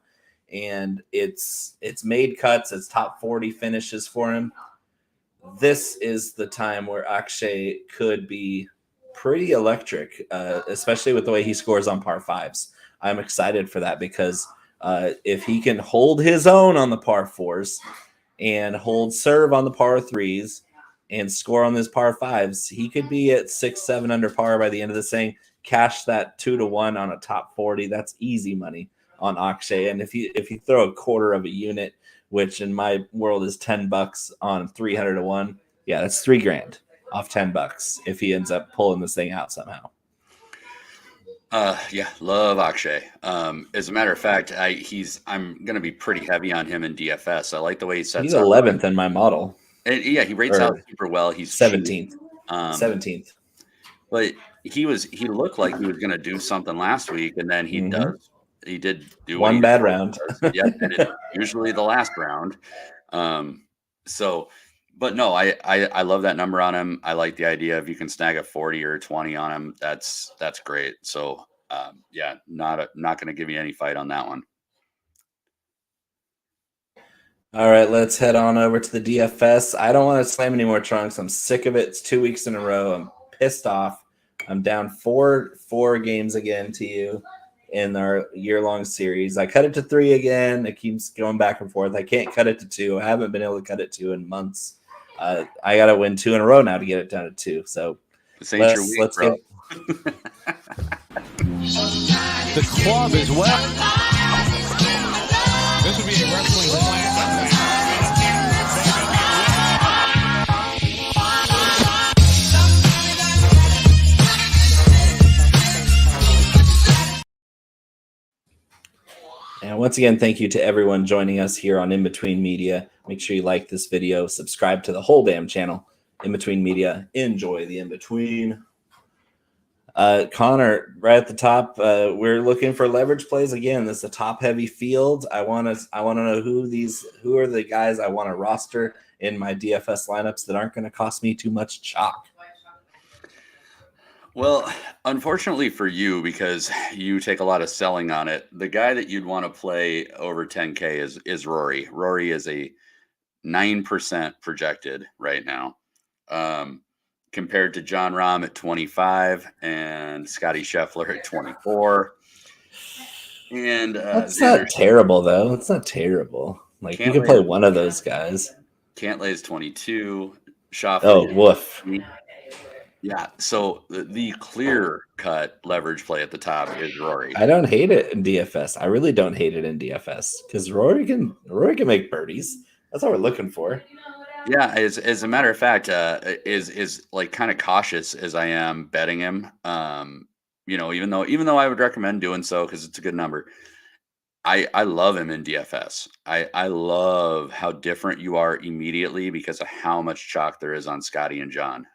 and it's made cuts. It's top 40 finishes for him. This is the time where Akshay could be pretty electric, especially with the way he scores on par fives. I'm excited for that because if he can hold his own on the par fours and hold serve on the par threes and score on his par fives, he could be at 6-7 under par by the end of this thing. Cash that 2 to 1 on a top 40. That's easy money on Akshay. And if you throw a quarter of a unit, which in my world is $10 on 300 to 1, yeah, that's $3,000 off $10 if he ends up pulling this thing out somehow. Yeah, love Akshay. As a matter of fact, I'm going to be pretty heavy on him in DFS. I like the way he sets He's up. 11th in my model. And, yeah, he rates out super well. He's 17th. 17th. But he looked like he was going to do something last week, and then he did do one bad round. Yeah, and it's usually the last round. But no, I love that number on him. I like the idea if you can snag a 40 or 20 on him, that's great. So yeah, not going to give you any fight on that one. All right, let's head on over to the DFS. I don't want to slam any more trunks. I'm sick of it. It's 2 weeks in a row. I'm pissed off. I'm down four games again to you in our year-long series. I cut it to 3 again. It keeps going back and forth. I can't cut it to 2. I haven't been able to cut it 2 in months. I got to win 2 in a row now to get it down to 2. So let's bro. The club as well. This would be a wrestling slam. And once again, thank you to everyone joining us here on In Between Media. Make sure you like this video, subscribe to the whole damn channel, In Between Media. Enjoy the In Between. Conor, right at the top, we're looking for leverage plays again. This is a top-heavy field. I want to know who are the guys I want to roster in my DFS lineups that aren't going to cost me too much chalk. Well, unfortunately for you, because you take a lot of selling on it, the guy that you'd want to play over 10K is Rory. Rory is a 9% projected right now, compared to Jon Rahm at 25 and Scotty Scheffler at 24. And that's not terrible, though. It's not terrible. Like, you can play one of those guys. Cantlay is 22. Schauffele. Oh, woof. Yeah, so the clear-cut leverage play at the top is Rory. I don't hate it in DFS. I really don't hate it in DFS because Rory can make birdies. That's what we're looking for. Yeah, as a matter of fact, is like kind of cautious as I am betting him. Even though I would recommend doing so because it's a good number. I love him in DFS. I love how different you are immediately because of how much chalk there is on Scotty and John.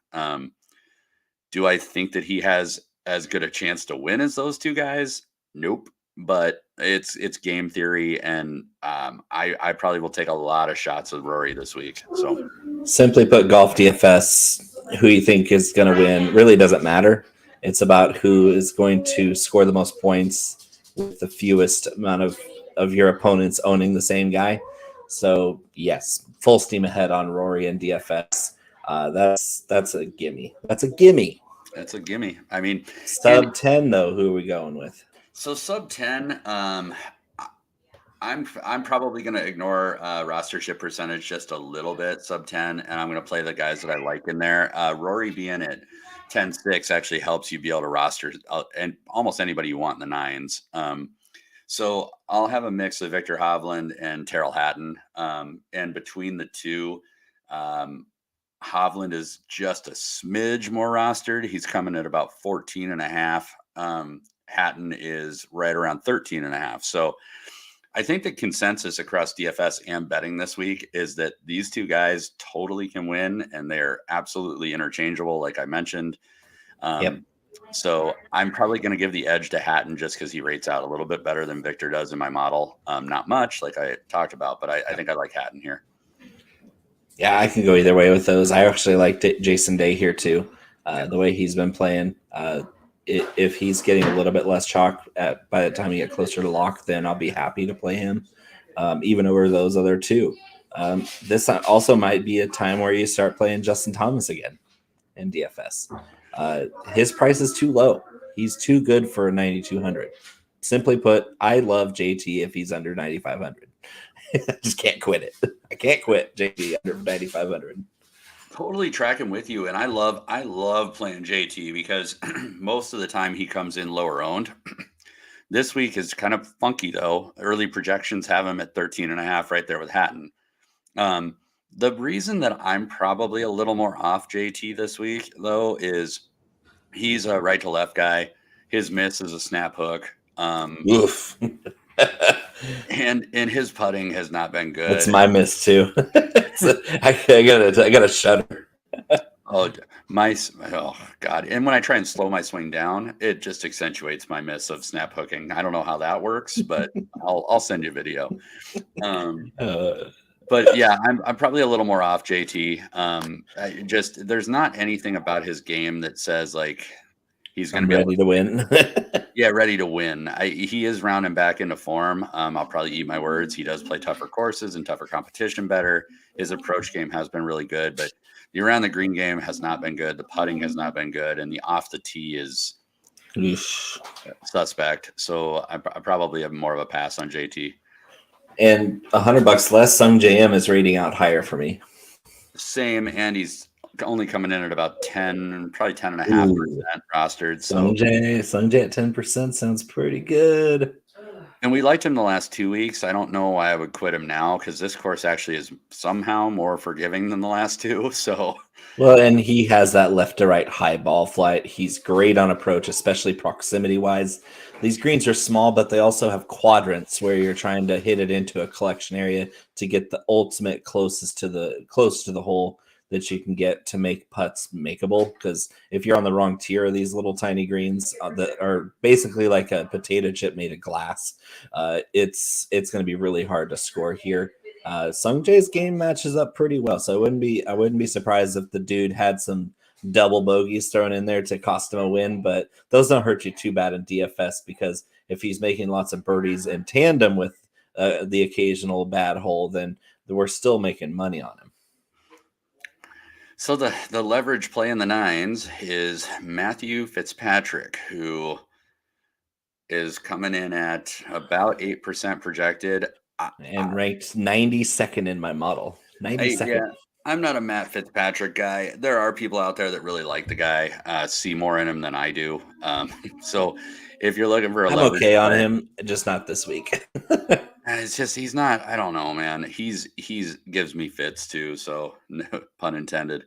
Do I think that he has as good a chance to win as those two guys? Nope. But it's game theory, and I probably will take a lot of shots with Rory this week. So simply put, golf DFS, who you think is going to win really doesn't matter. It's about who is going to score the most points with the fewest amount of your opponents owning the same guy. So yes, full steam ahead on Rory and DFS. That's a gimme. That's a gimme. It's a gimme. I mean, Sub 10 though. Who are we going with? so sub 10. I'm probably going to ignore rostership percentage just a little bit, sub 10, and I'm going to play the guys that I like in there. Rory being at 10-6 actually helps you be able to roster and almost anybody you want in the nines. So I'll have a mix of Victor Hovland and Terrell Hatton. And between the two, Hovland is just a smidge more rostered. He's coming at about 14.5. Hatton is right around 13.5. So I think the consensus across DFS and betting this week is that these two guys totally can win, and they're absolutely interchangeable, like I mentioned. Yep. So I'm probably going to give the edge to Hatton just because he rates out a little bit better than Victor does in my model. Not much, like I talked about, but I think I like Hatton here. Yeah, I can go either way with those. I actually like Jason Day here too. The way he's been playing. If he's getting a little bit less chalk by the time you get closer to lock, then I'll be happy to play him, even over those other two. This also might be a time where you start playing Justin Thomas again in DFS. His price is too low. He's too good for 9,200. Simply put, I love JT if he's under 9,500. I just can't quit it. I can't quit JT under 9,500. Totally tracking with you, and I love playing JT because most of the time he comes in lower owned. This week is kind of funky though. Early projections have him at 13.5 right there with Hatton. The reason that I'm probably a little more off JT this week though is he's a right to left guy. His miss is a snap hook. Oof. And his putting has not been good. That's my miss too. I gotta shudder. Oh God! And when I try and slow my swing down, it just accentuates my miss of snap hooking. I don't know how that works, but I'll send you a video. But yeah, I'm probably a little more off JT. There's not anything about his game that says like he's going to be ready to win. Yeah, ready to win. He is rounding back into form. I'll probably eat my words. He does play tougher courses and tougher competition better. His approach game has been really good, but the around the green game has not been good. The putting has not been good, and the off the tee is suspect. So I probably have more of a pass on JT. And $100 less, Sung JM is rating out higher for me. Same, and he's only coming in at about 10, probably 10.5% rostered. Sung J at 10% sounds pretty good. And we liked him the last 2 weeks. I don't know why I would quit him now because this course actually is somehow more forgiving than the last two. So, well, and he has that left to right high ball flight. He's great on approach, especially proximity wise. These greens are small, but they also have quadrants where you're trying to hit it into a collection area to get the ultimate close to the hole that you can get to make putts makeable. Because if you're on the wrong tier of these little tiny greens that are basically like a potato chip made of glass, it's going to be really hard to score here. Sung Jae's game matches up pretty well, so I wouldn't be surprised if the dude had some double bogeys thrown in there to cost him a win, but those don't hurt you too bad in DFS because if he's making lots of birdies in tandem with the occasional bad hole, then we're still making money on him. So the leverage play in the nines is Matthew Fitzpatrick, who is coming in at about 8% projected. And ranked 92nd in my model. 92nd. Yeah, I'm not a Matt Fitzpatrick guy. There are people out there that really like the guy, see more in him than I do. So if you're looking for I'm okay on him, just not this week. It's just he's not. I don't know, man. He's gives me fits too. So no pun intended.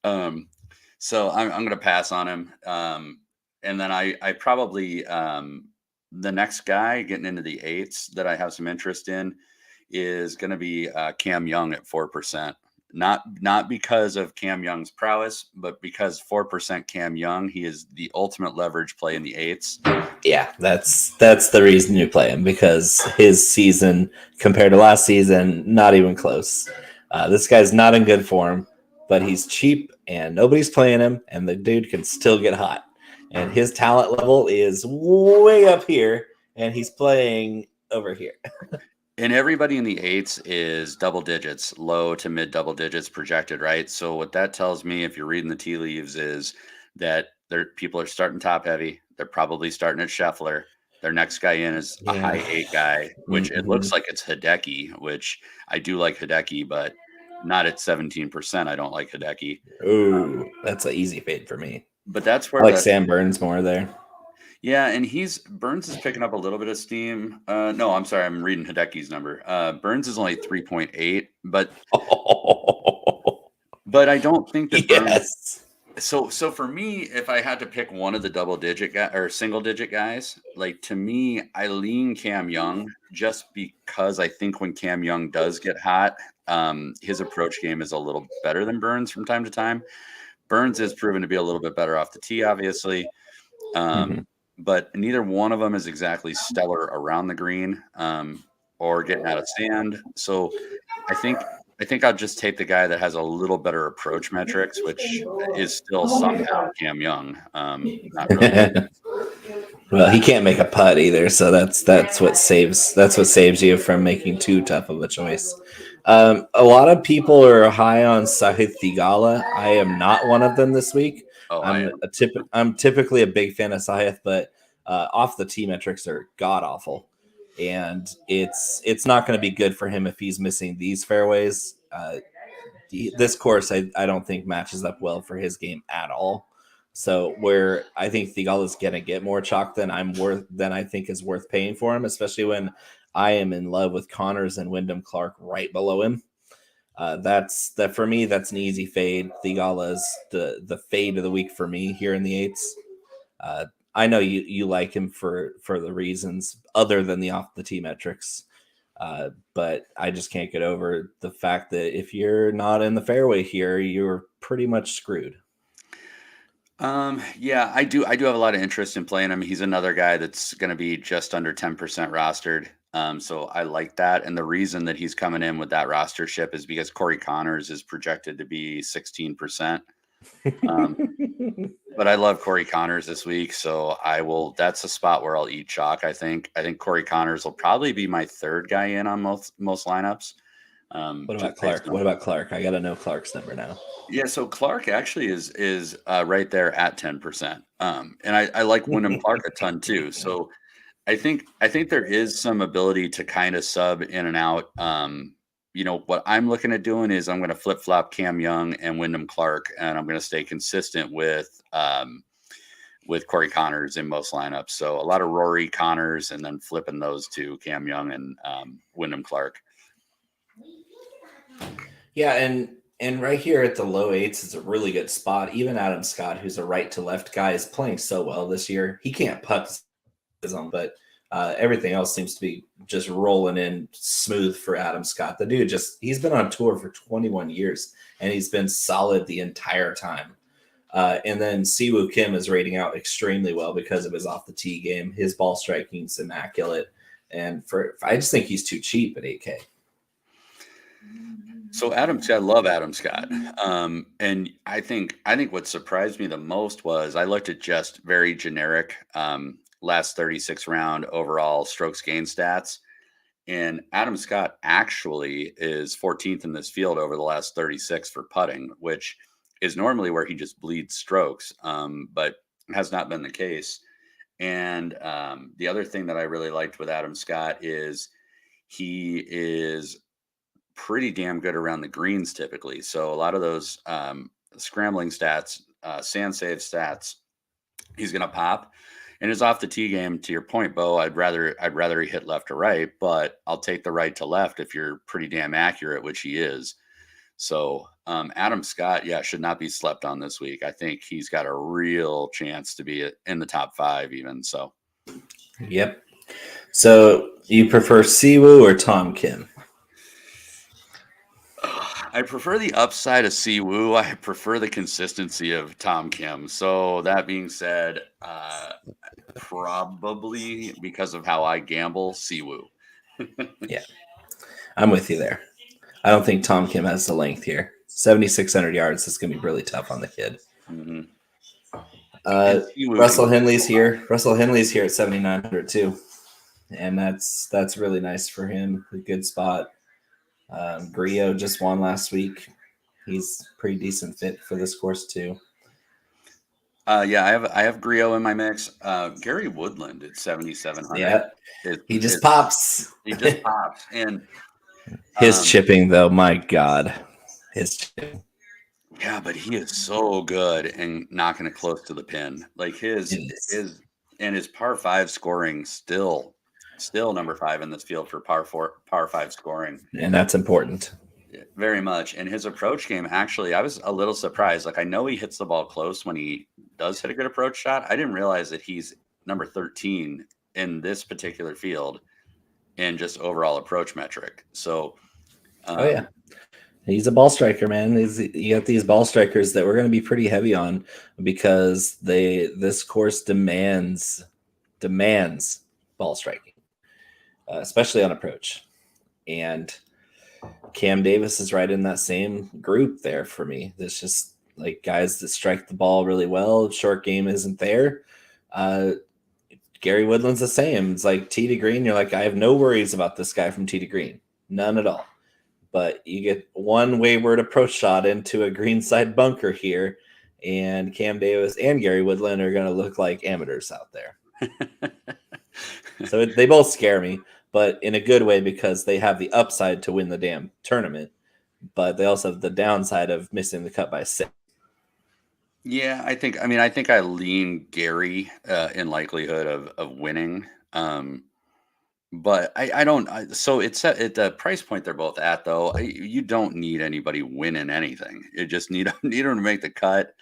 So I'm gonna pass on him. And then I probably the next guy getting into the eights that I have some interest in is going to be Cam Young at 4%. Not because of Cam Young's prowess, but because 4% Cam Young, he is the ultimate leverage play in the eights. Yeah, that's the reason you play him, because his season compared to last season, not even close. This guy's not in good form, but he's cheap and nobody's playing him, and the dude can still get hot. And his talent level is way up here, and he's playing over here. And everybody in the eights is double digits, low to mid double digits projected, right? So what that tells me, if you're reading the tea leaves, is that People are starting top heavy. They're probably starting at Scheffler. Their next guy in is a high 8 guy, which it looks like it's Hideki, which I do like Hideki, but not at 17%. I don't like Hideki. Ooh, that's an easy fade for me. But that's I where like Sam Burns more there. Yeah, and Burns is picking up a little bit of steam. No, I'm sorry, I'm reading Hideki's number. Burns is only 3.8, but I don't think that Burns. Yes. So for me, if I had to pick one of the double digit guy or single digit guys, like to me, I lean Cam Young just because I think when Cam Young does get hot, his approach game is a little better than Burns from time to time. Burns is proven to be a little bit better off the tee, obviously. But neither one of them is exactly stellar around the green or getting out of sand. So I think I'll just take the guy that has a little better approach metrics, which is still somehow Cam Young. Not really. Well, he can't make a putt either, so that's what saves you from making too tough of a choice. A lot of people are high on Sahith Theegala. I am not one of them this week. Oh, I'm typically a big fan of Sahith, but off the tee metrics are god awful, and it's not going to be good for him if he's missing these fairways. This course I don't think matches up well for his game at all. So where I think Theegala is going to get more chalk than I think is worth paying for him, especially when I am in love with Connors and Wyndham Clark right below him. For me. That's an easy fade. Theegala is the fade of the week for me here in the 8s. I know you like him for the reasons other than the off the tee metrics. But I just can't get over the fact that if you're not in the fairway here, you're pretty much screwed. Yeah, I do have a lot of interest in playing him. He's another guy that's going to be just under 10% rostered. So I like that. And the reason that he's coming in with that rostership is because Corey Connors is projected to be 16%. But I love Corey Connors this week, so that's a spot where I'll eat chalk. I think Corey Connors will probably be my third guy in on most lineups. What about Clark? What about Clark? I got to know Clark's number now. Yeah, so Clark actually is right there at 10%. And I like Wyndham Clark a ton too. So I think there is some ability to kind of sub in and out. What I'm looking at doing is I'm going to flip flop Cam Young and Wyndham Clark, and I'm going to stay consistent with Corey Connors in most lineups. So a lot of Rory Connors, and then flipping those to Cam Young and Wyndham Clark. Yeah, and right here at the low 8s is a really good spot. Even Adam Scott, who's a right to left guy, is playing so well this year. He can't putt his own, but everything else seems to be just rolling in smooth for Adam Scott. The dude he's been on tour for 21 years, and he's been solid the entire time. And then Siwoo Kim is rating out extremely well because of his off the tee game. His ball striking is immaculate, and I just think he's too cheap at 8K. So I love Adam Scott. And I think what surprised me the most was I looked at just very generic last 36 round overall strokes gain stats. And Adam Scott actually is 14th in this field over the last 36 for putting, which is normally where he just bleeds strokes, but has not been the case. And the other thing that I really liked with Adam Scott is he is pretty damn good around the greens typically. So a lot of those scrambling stats, sand save stats, he's going to pop. And his off the tee game, to your point, Bo, I'd rather he hit left or right, but I'll take the right to left if you're pretty damn accurate, which he is. So Adam Scott, should not be slept on this week. I think he's got a real chance to be in the top 5 even. So, yep. So you prefer Siwoo or Tom Kim? I prefer the upside of Siwoo. I prefer the consistency of Tom Kim. So that being said, probably because of how I gamble, Siwoo. Yeah, I'm with you there. I don't think Tom Kim has the length here. 7,600 yards is going to be really tough on the kid. Mm-hmm. Russell Henley's here. Russell Henley's here at 7,900 too, and that's really nice for him. A good spot. Grillo just won last week. He's pretty decent fit for this course too. Yeah, I have Griot in my mix. Gary Woodland at 7,700. Yeah, he just is pops. he just pops. And His chipping, though, my God, his chipping. yeah, but he is so good and knocking it close to the pin. Like his par five scoring still number 5 in this field for par five scoring. And that's important. Very much. And his approach game, actually, I was a little surprised. Like, I know he hits the ball close when he does hit a good approach shot. I didn't realize that he's number 13 in this particular field in just overall approach metric. So, oh yeah, he's a ball striker, man. You got these ball strikers that we're going to be pretty heavy on because this course demands ball striking, especially on approach. And Cam Davis is right in that same group there for me. There's just like guys that strike the ball really well. Short game isn't there. Gary Woodland's the same. It's like tee to green. You're like, I have no worries about this guy from tee to green. None at all. But you get one wayward approach shot into a greenside bunker here, and Cam Davis and Gary Woodland are going to look like amateurs out there. So they both scare me, but in a good way because they have the upside to win the damn tournament, but they also have the downside of missing the cut by 6. Yeah, I think I lean Gary in likelihood of winning. But I don't. So it's at the price point they're both at, though. You don't need anybody winning anything. You just need them to make the cut.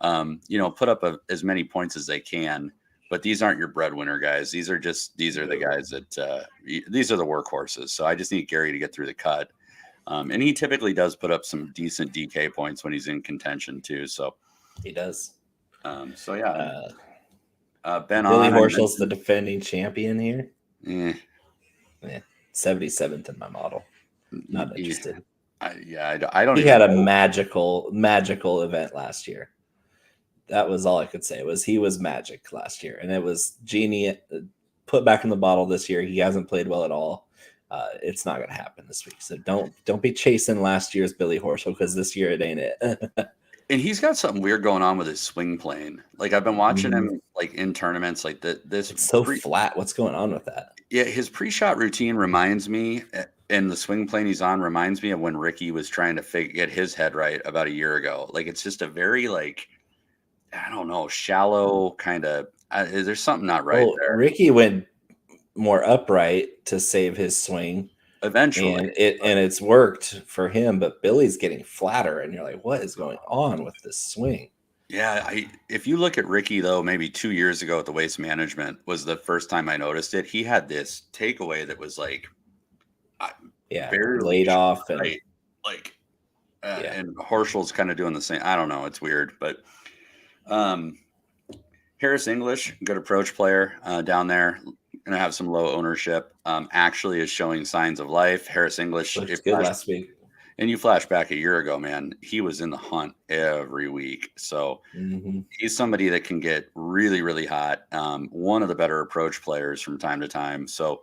Put up as many points as they can. But these aren't your breadwinner guys. These are the guys that these are the workhorses. So I just need Gary to get through the cut, and he typically does put up some decent DK points when he's in contention too. So he does. Ben Billy On. Horschel's the defending champion here. Yeah. 77th in my model. Not interested. I don't. He had a magical event last year. That was all I could say. He was magic last year, and it was genie put back in the bottle this year. He hasn't played well at all. It's not going to happen this week. So don't be chasing last year's Billy Horschel because this year it ain't it. And he's got something weird going on with his swing plane. Like I've been watching him like in tournaments like this. It's so flat. What's going on with that? Yeah, his pre-shot routine reminds me, and the swing plane he's on reminds me of when Ricky was trying to get his head right about a year ago. Like it's just a very I don't know, shallow kind of. There's something not right there. Ricky went more upright to save his swing eventually, and it's worked for him. But Billy's getting flatter, and you're like, what is going on with this swing? Yeah, if you look at Ricky though, maybe 2 years ago at the Waste Management was the first time I noticed it. He had this takeaway that was barely laid off, and and Horschel's kind of doing the same. I don't know, it's weird, but. Harris English, good approach player down there. Going to have some low ownership. Actually is showing signs of life. Harris English, looked good last week. And you flash back a year ago, man, he was in the hunt every week. So he's somebody that can get really, really hot. One of the better approach players from time to time. So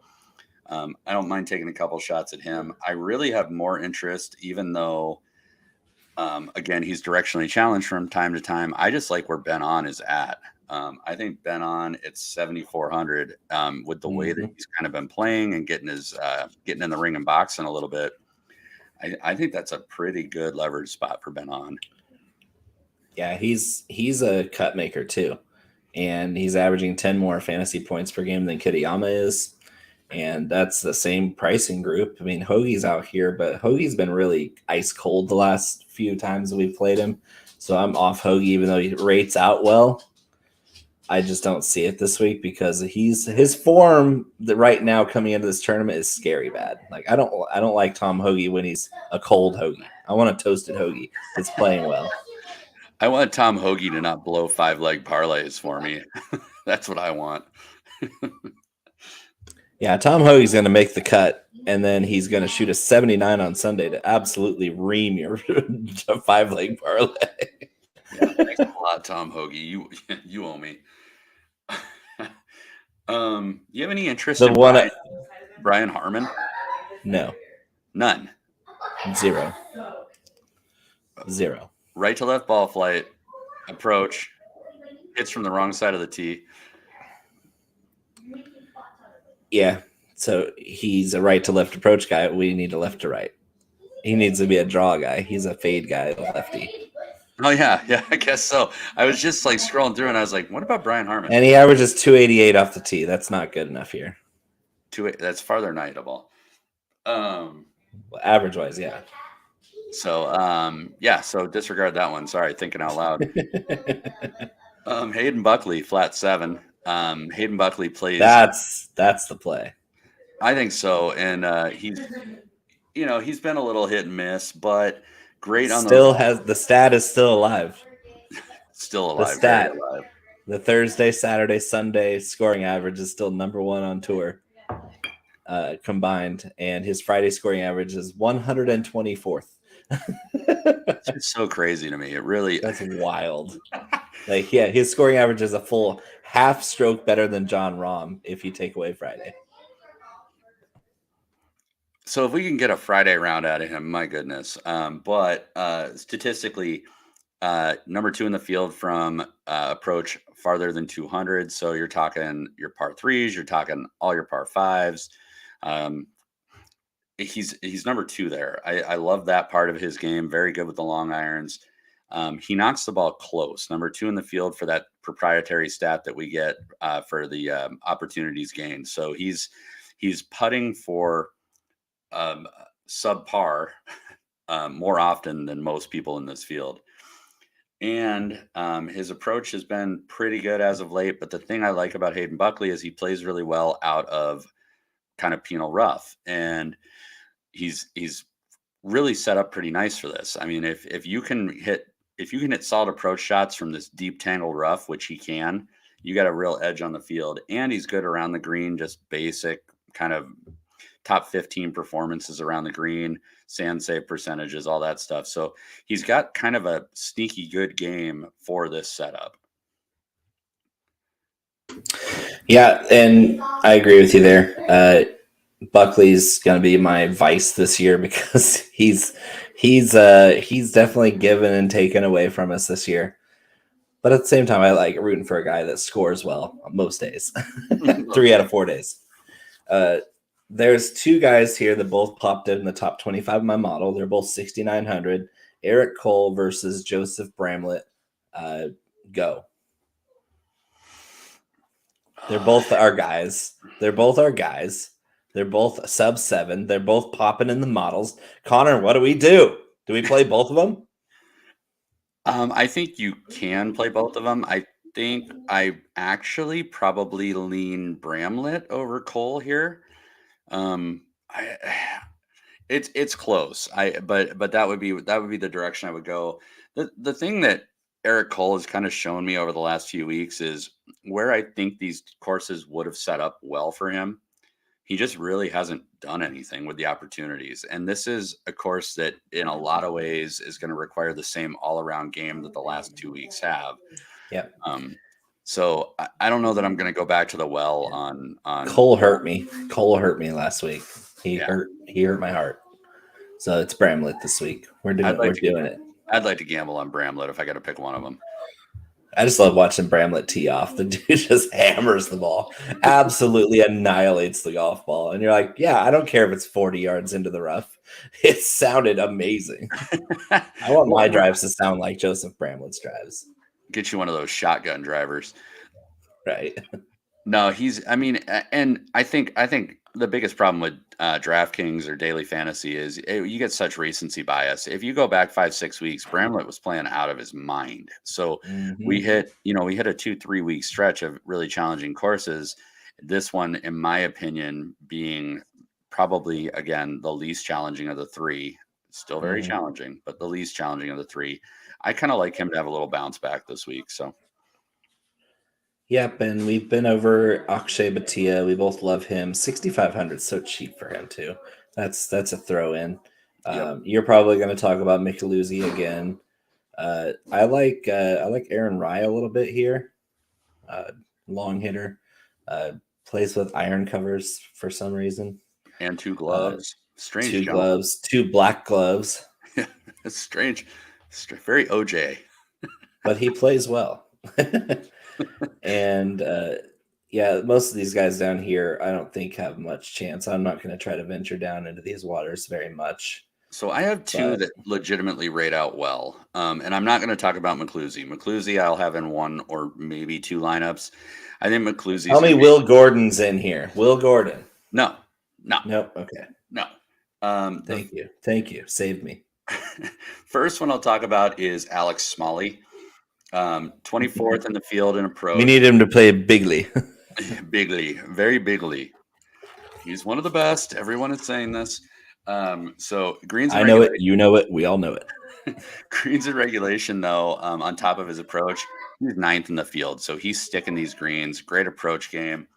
I don't mind taking a couple shots at him. I really have more interest, even though again, he's directionally challenged from time to time. I just like where Ben On is at. I think Ben On at 7,400 with the way that he's kind of been playing and getting in the ring and boxing a little bit. I think that's a pretty good leverage spot for Ben On. Yeah, he's a cut maker too, and he's averaging 10 more fantasy points per game than Kitayama is. And that's the same pricing group. I mean, Hoagie's out here, but Hoagie's been really ice cold the last few times that we've played him. So I'm off Hoagie, even though he rates out well. I just don't see it this week because his form that right now coming into this tournament is scary bad. Like I don't like Tom Hoagie when he's a cold Hoagie. I want a toasted Hoagie that's playing well. I want Tom Hoagie to not blow 5-leg parlays for me. That's what I want. Yeah, Tom Hoagie's going to make the cut, and then he's going to shoot a 79 on Sunday to absolutely ream your 5-leg parlay. Yeah, thanks a lot, Tom Hoagie. You owe me. You have any interest in Brian Harmon? No. None. Zero. Right to left ball flight, approach, hits from the wrong side of the tee. Yeah. So he's a right to left approach guy. We need a left to right. He needs to be a draw guy. He's a fade guy, lefty. Oh yeah, I guess so. I was just like scrolling through, and I was like, "What about Brian Harmon?" And he averages 288 off the tee. That's not good enough here. That's farther than I ball. Average wise, yeah. So so disregard that one. Sorry, thinking out loud. Hayden Buckley, flat 7. Hayden Buckley plays. That's the play. I think so, and he's been a little hit and miss, but great on the stat is still alive. Still alive. The stat, very alive. The Thursday, Saturday, Sunday scoring average is still number 1 on tour combined, and his Friday scoring average is 124th. It's just so crazy to me. It really that's wild. Like, yeah, his scoring average is a full half stroke better than Jon Rahm if you take away Friday. So if we can get a Friday round out of him, my goodness. But statistically, number 2 in the field from approach farther than 200. So you're talking your par 3s, you're talking all your par 5s. He's number 2 there. I love that part of his game. Very good with the long irons. He knocks the ball close. Number 2 in the field for that proprietary stat that we get for the opportunities gained. So he's putting for subpar more often than most people in this field. And his approach has been pretty good as of late. But the thing I like about Hayden Buckley is he plays really well out of kind of penal rough. And he's really set up pretty nice for this. I mean, if you can hit solid approach shots from this deep tangled rough, which he can, you got a real edge on the field. And he's good around the green, just basic kind of top 15 performances around the green, sand save percentages, all that stuff. So he's got kind of a sneaky good game for this setup. Yeah, and I agree with you there. Buckley's going to be my vice this year because he's definitely given and taken away from us this year. But at the same time, I like rooting for a guy that scores well most days, 3 out of 4 days. There's 2 guys here that both popped in the top 25 of my model. They're both 6,900. Eric Cole versus Joseph Bramlett. Go. They're both our guys. They're both sub 7. They're both popping in the models. Conor, what do we do? Do we play both of them? I think you can play both of them. I think I actually probably lean Bramlett over Cole here. It's close. But that would be the direction I would go. The thing that Eric Cole has kind of shown me over the last few weeks is where I think these courses would have set up well for him. He just really hasn't done anything with the opportunities. And this is a course that in a lot of ways is going to require the same all-around game that the last 2 weeks have. Yeah. So I don't know that I'm going to go back to the well on Cole hurt me. Cole hurt me last week. He hurt my heart. So it's Bramlett this week. We're doing it. I'd like to gamble on Bramlett if I got to pick one of them. I just love watching Bramlett tee off. The dude just hammers the ball, absolutely annihilates the golf ball. And you're like, yeah, I don't care if it's 40 yards into the rough. It sounded amazing. I want my drives to sound like Joseph Bramlett's drives. Get you one of those shotgun drivers. Right. No, and I think the biggest problem with DraftKings or daily fantasy is you get such recency bias. If you go back 5-6 weeks, Bramlett was playing out of his mind. So we hit a 2-3 week stretch of really challenging courses. This one, in my opinion, being probably, again, the least challenging of the 3, still very challenging, but the least challenging of the 3. I kind of like him to have a little bounce back this week. So. Yep, and we've been over Akshay Bhatia. We both love him. 6,500 is so cheap for him too. That's a throw in. You're probably going to talk about Micheluzzi again. I like Aaron Rye a little bit here. Long hitter. Plays with iron covers for some reason. And 2 gloves. Strange. 2 gloves. 2 black gloves. It's strange. Very OJ. But he plays well. And yeah, most of these guys down here, I don't think have much chance. I'm not going to try to venture down into these waters very much. So I have two But that legitimately rate out well. And I'm not going to talk about McClusey. McClusey I'll have in one or maybe two lineups. I think McClusey's tell me Will Gordon's in here. Will Gordon. No. Nope. Okay. No. Thank you. Thank you. Saved me. First one I'll talk about is Alex Smalley. 24th in the field in approach. We need him to play bigly. Bigly. Very bigly. He's one of the best. Everyone is saying this. So greens and I know it. You know it. We all know it. Greens and regulation, though, on top of his approach, he's 9th in the field. So he's sticking these greens. Great approach game.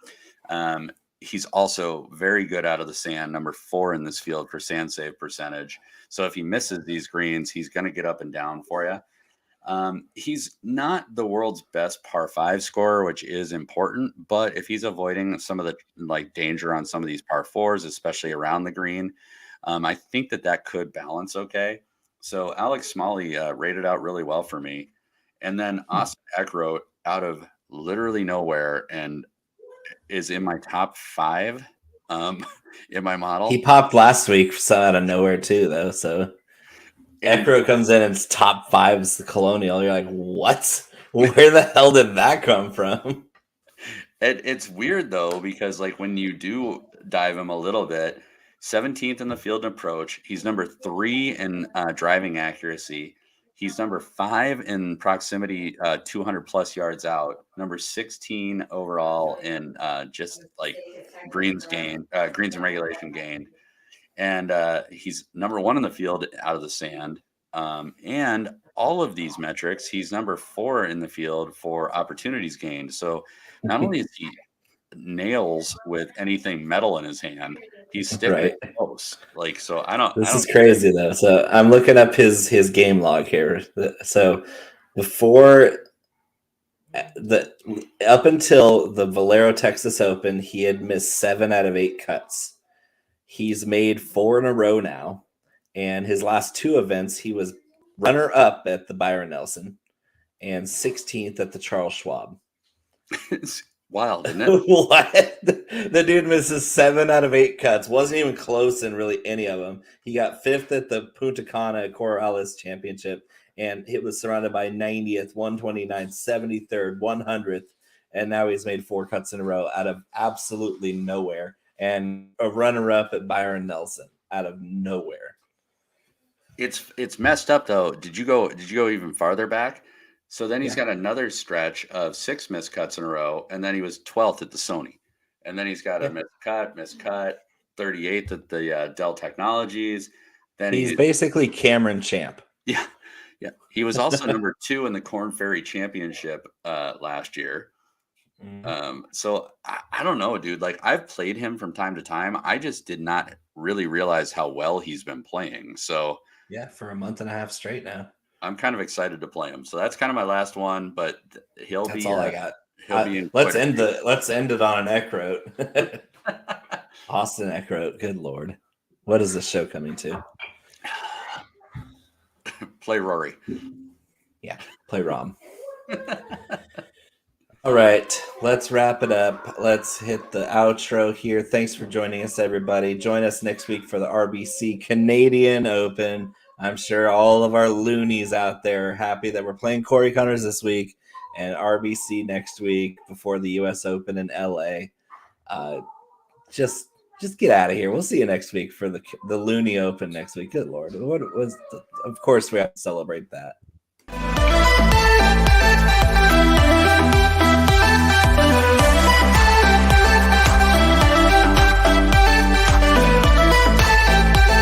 He's also very good out of the sand, number 4 in this field for sand save percentage. So if he misses these greens, he's going to get up and down for you. He's not the world's best par 5 scorer, which is important, but if he's avoiding some of the danger on some of these par 4s, especially around the green, I think that could balance okay. So Alex Smalley rated out really well for me. And then Austin Eckroat out of literally nowhere and is in my top 5 in my model. He popped last week out of nowhere too, though. So Eckroat comes in and it's top 5 is the Colonial. You're like, what? Where the hell did that come from? It's weird though, because when you do dive him a little bit, 17th in the field and approach, he's number 3 in driving accuracy. He's number 5 in proximity, 200 plus yards out. Number 16 overall in just greens and regulation gain. And he's number 1 in the field out of the sand. And all of these metrics, he's number 4 in the field for opportunities gained. So not only is he nails with anything metal in his hand, he's sticking close. So I don't. This is crazy though. So I'm looking up his game log here. So before up until the Valero Texas Open, he had missed 7 out of 8 cuts. He's made 4 in a row now, and his last 2 events, he was runner-up at the Byron Nelson and 16th at the Charles Schwab. It's wild, isn't it? What? The dude misses 7 out of 8 cuts. Wasn't even close in really any of them. He got 5th at the Punta Cana Corrales Championship, and it was surrounded by 90th, 129th, 73rd, 100th, and now he's made 4 cuts in a row out of absolutely nowhere. And a runner-up at Byron Nelson out of nowhere. It's messed up though. Did you go even farther back? So then he's got another stretch of 6 missed cuts in a row, and then he was 12th at the Sony, and then he's got a missed cut, 38th at the Dell Technologies. Then he's basically Cameron Champ. Yeah. He was also number 2 in the Corn Ferry Championship last year. So I don't know, dude. I've played him from time to time. I just did not really realize how well he's been playing. So yeah, for a month and a half straight now. I'm kind of excited to play him. So that's kind of my last one, but that's all I got. He'll be in. Let's end it on an Eckroat. Austin Eckroat. Good Lord. What is this show coming to? Play Rory. Yeah, play Rahm. All right, let's wrap it up. Let's hit the outro here. Thanks for joining us, everybody. Join us next week for the RBC Canadian Open. I'm sure all of our loonies out there are happy that we're playing Corey Connors this week and RBC next week before the U.S. Open in L.A. Just get out of here. We'll see you next week for the Looney Open next week. Good Lord. Of course, we have to celebrate that.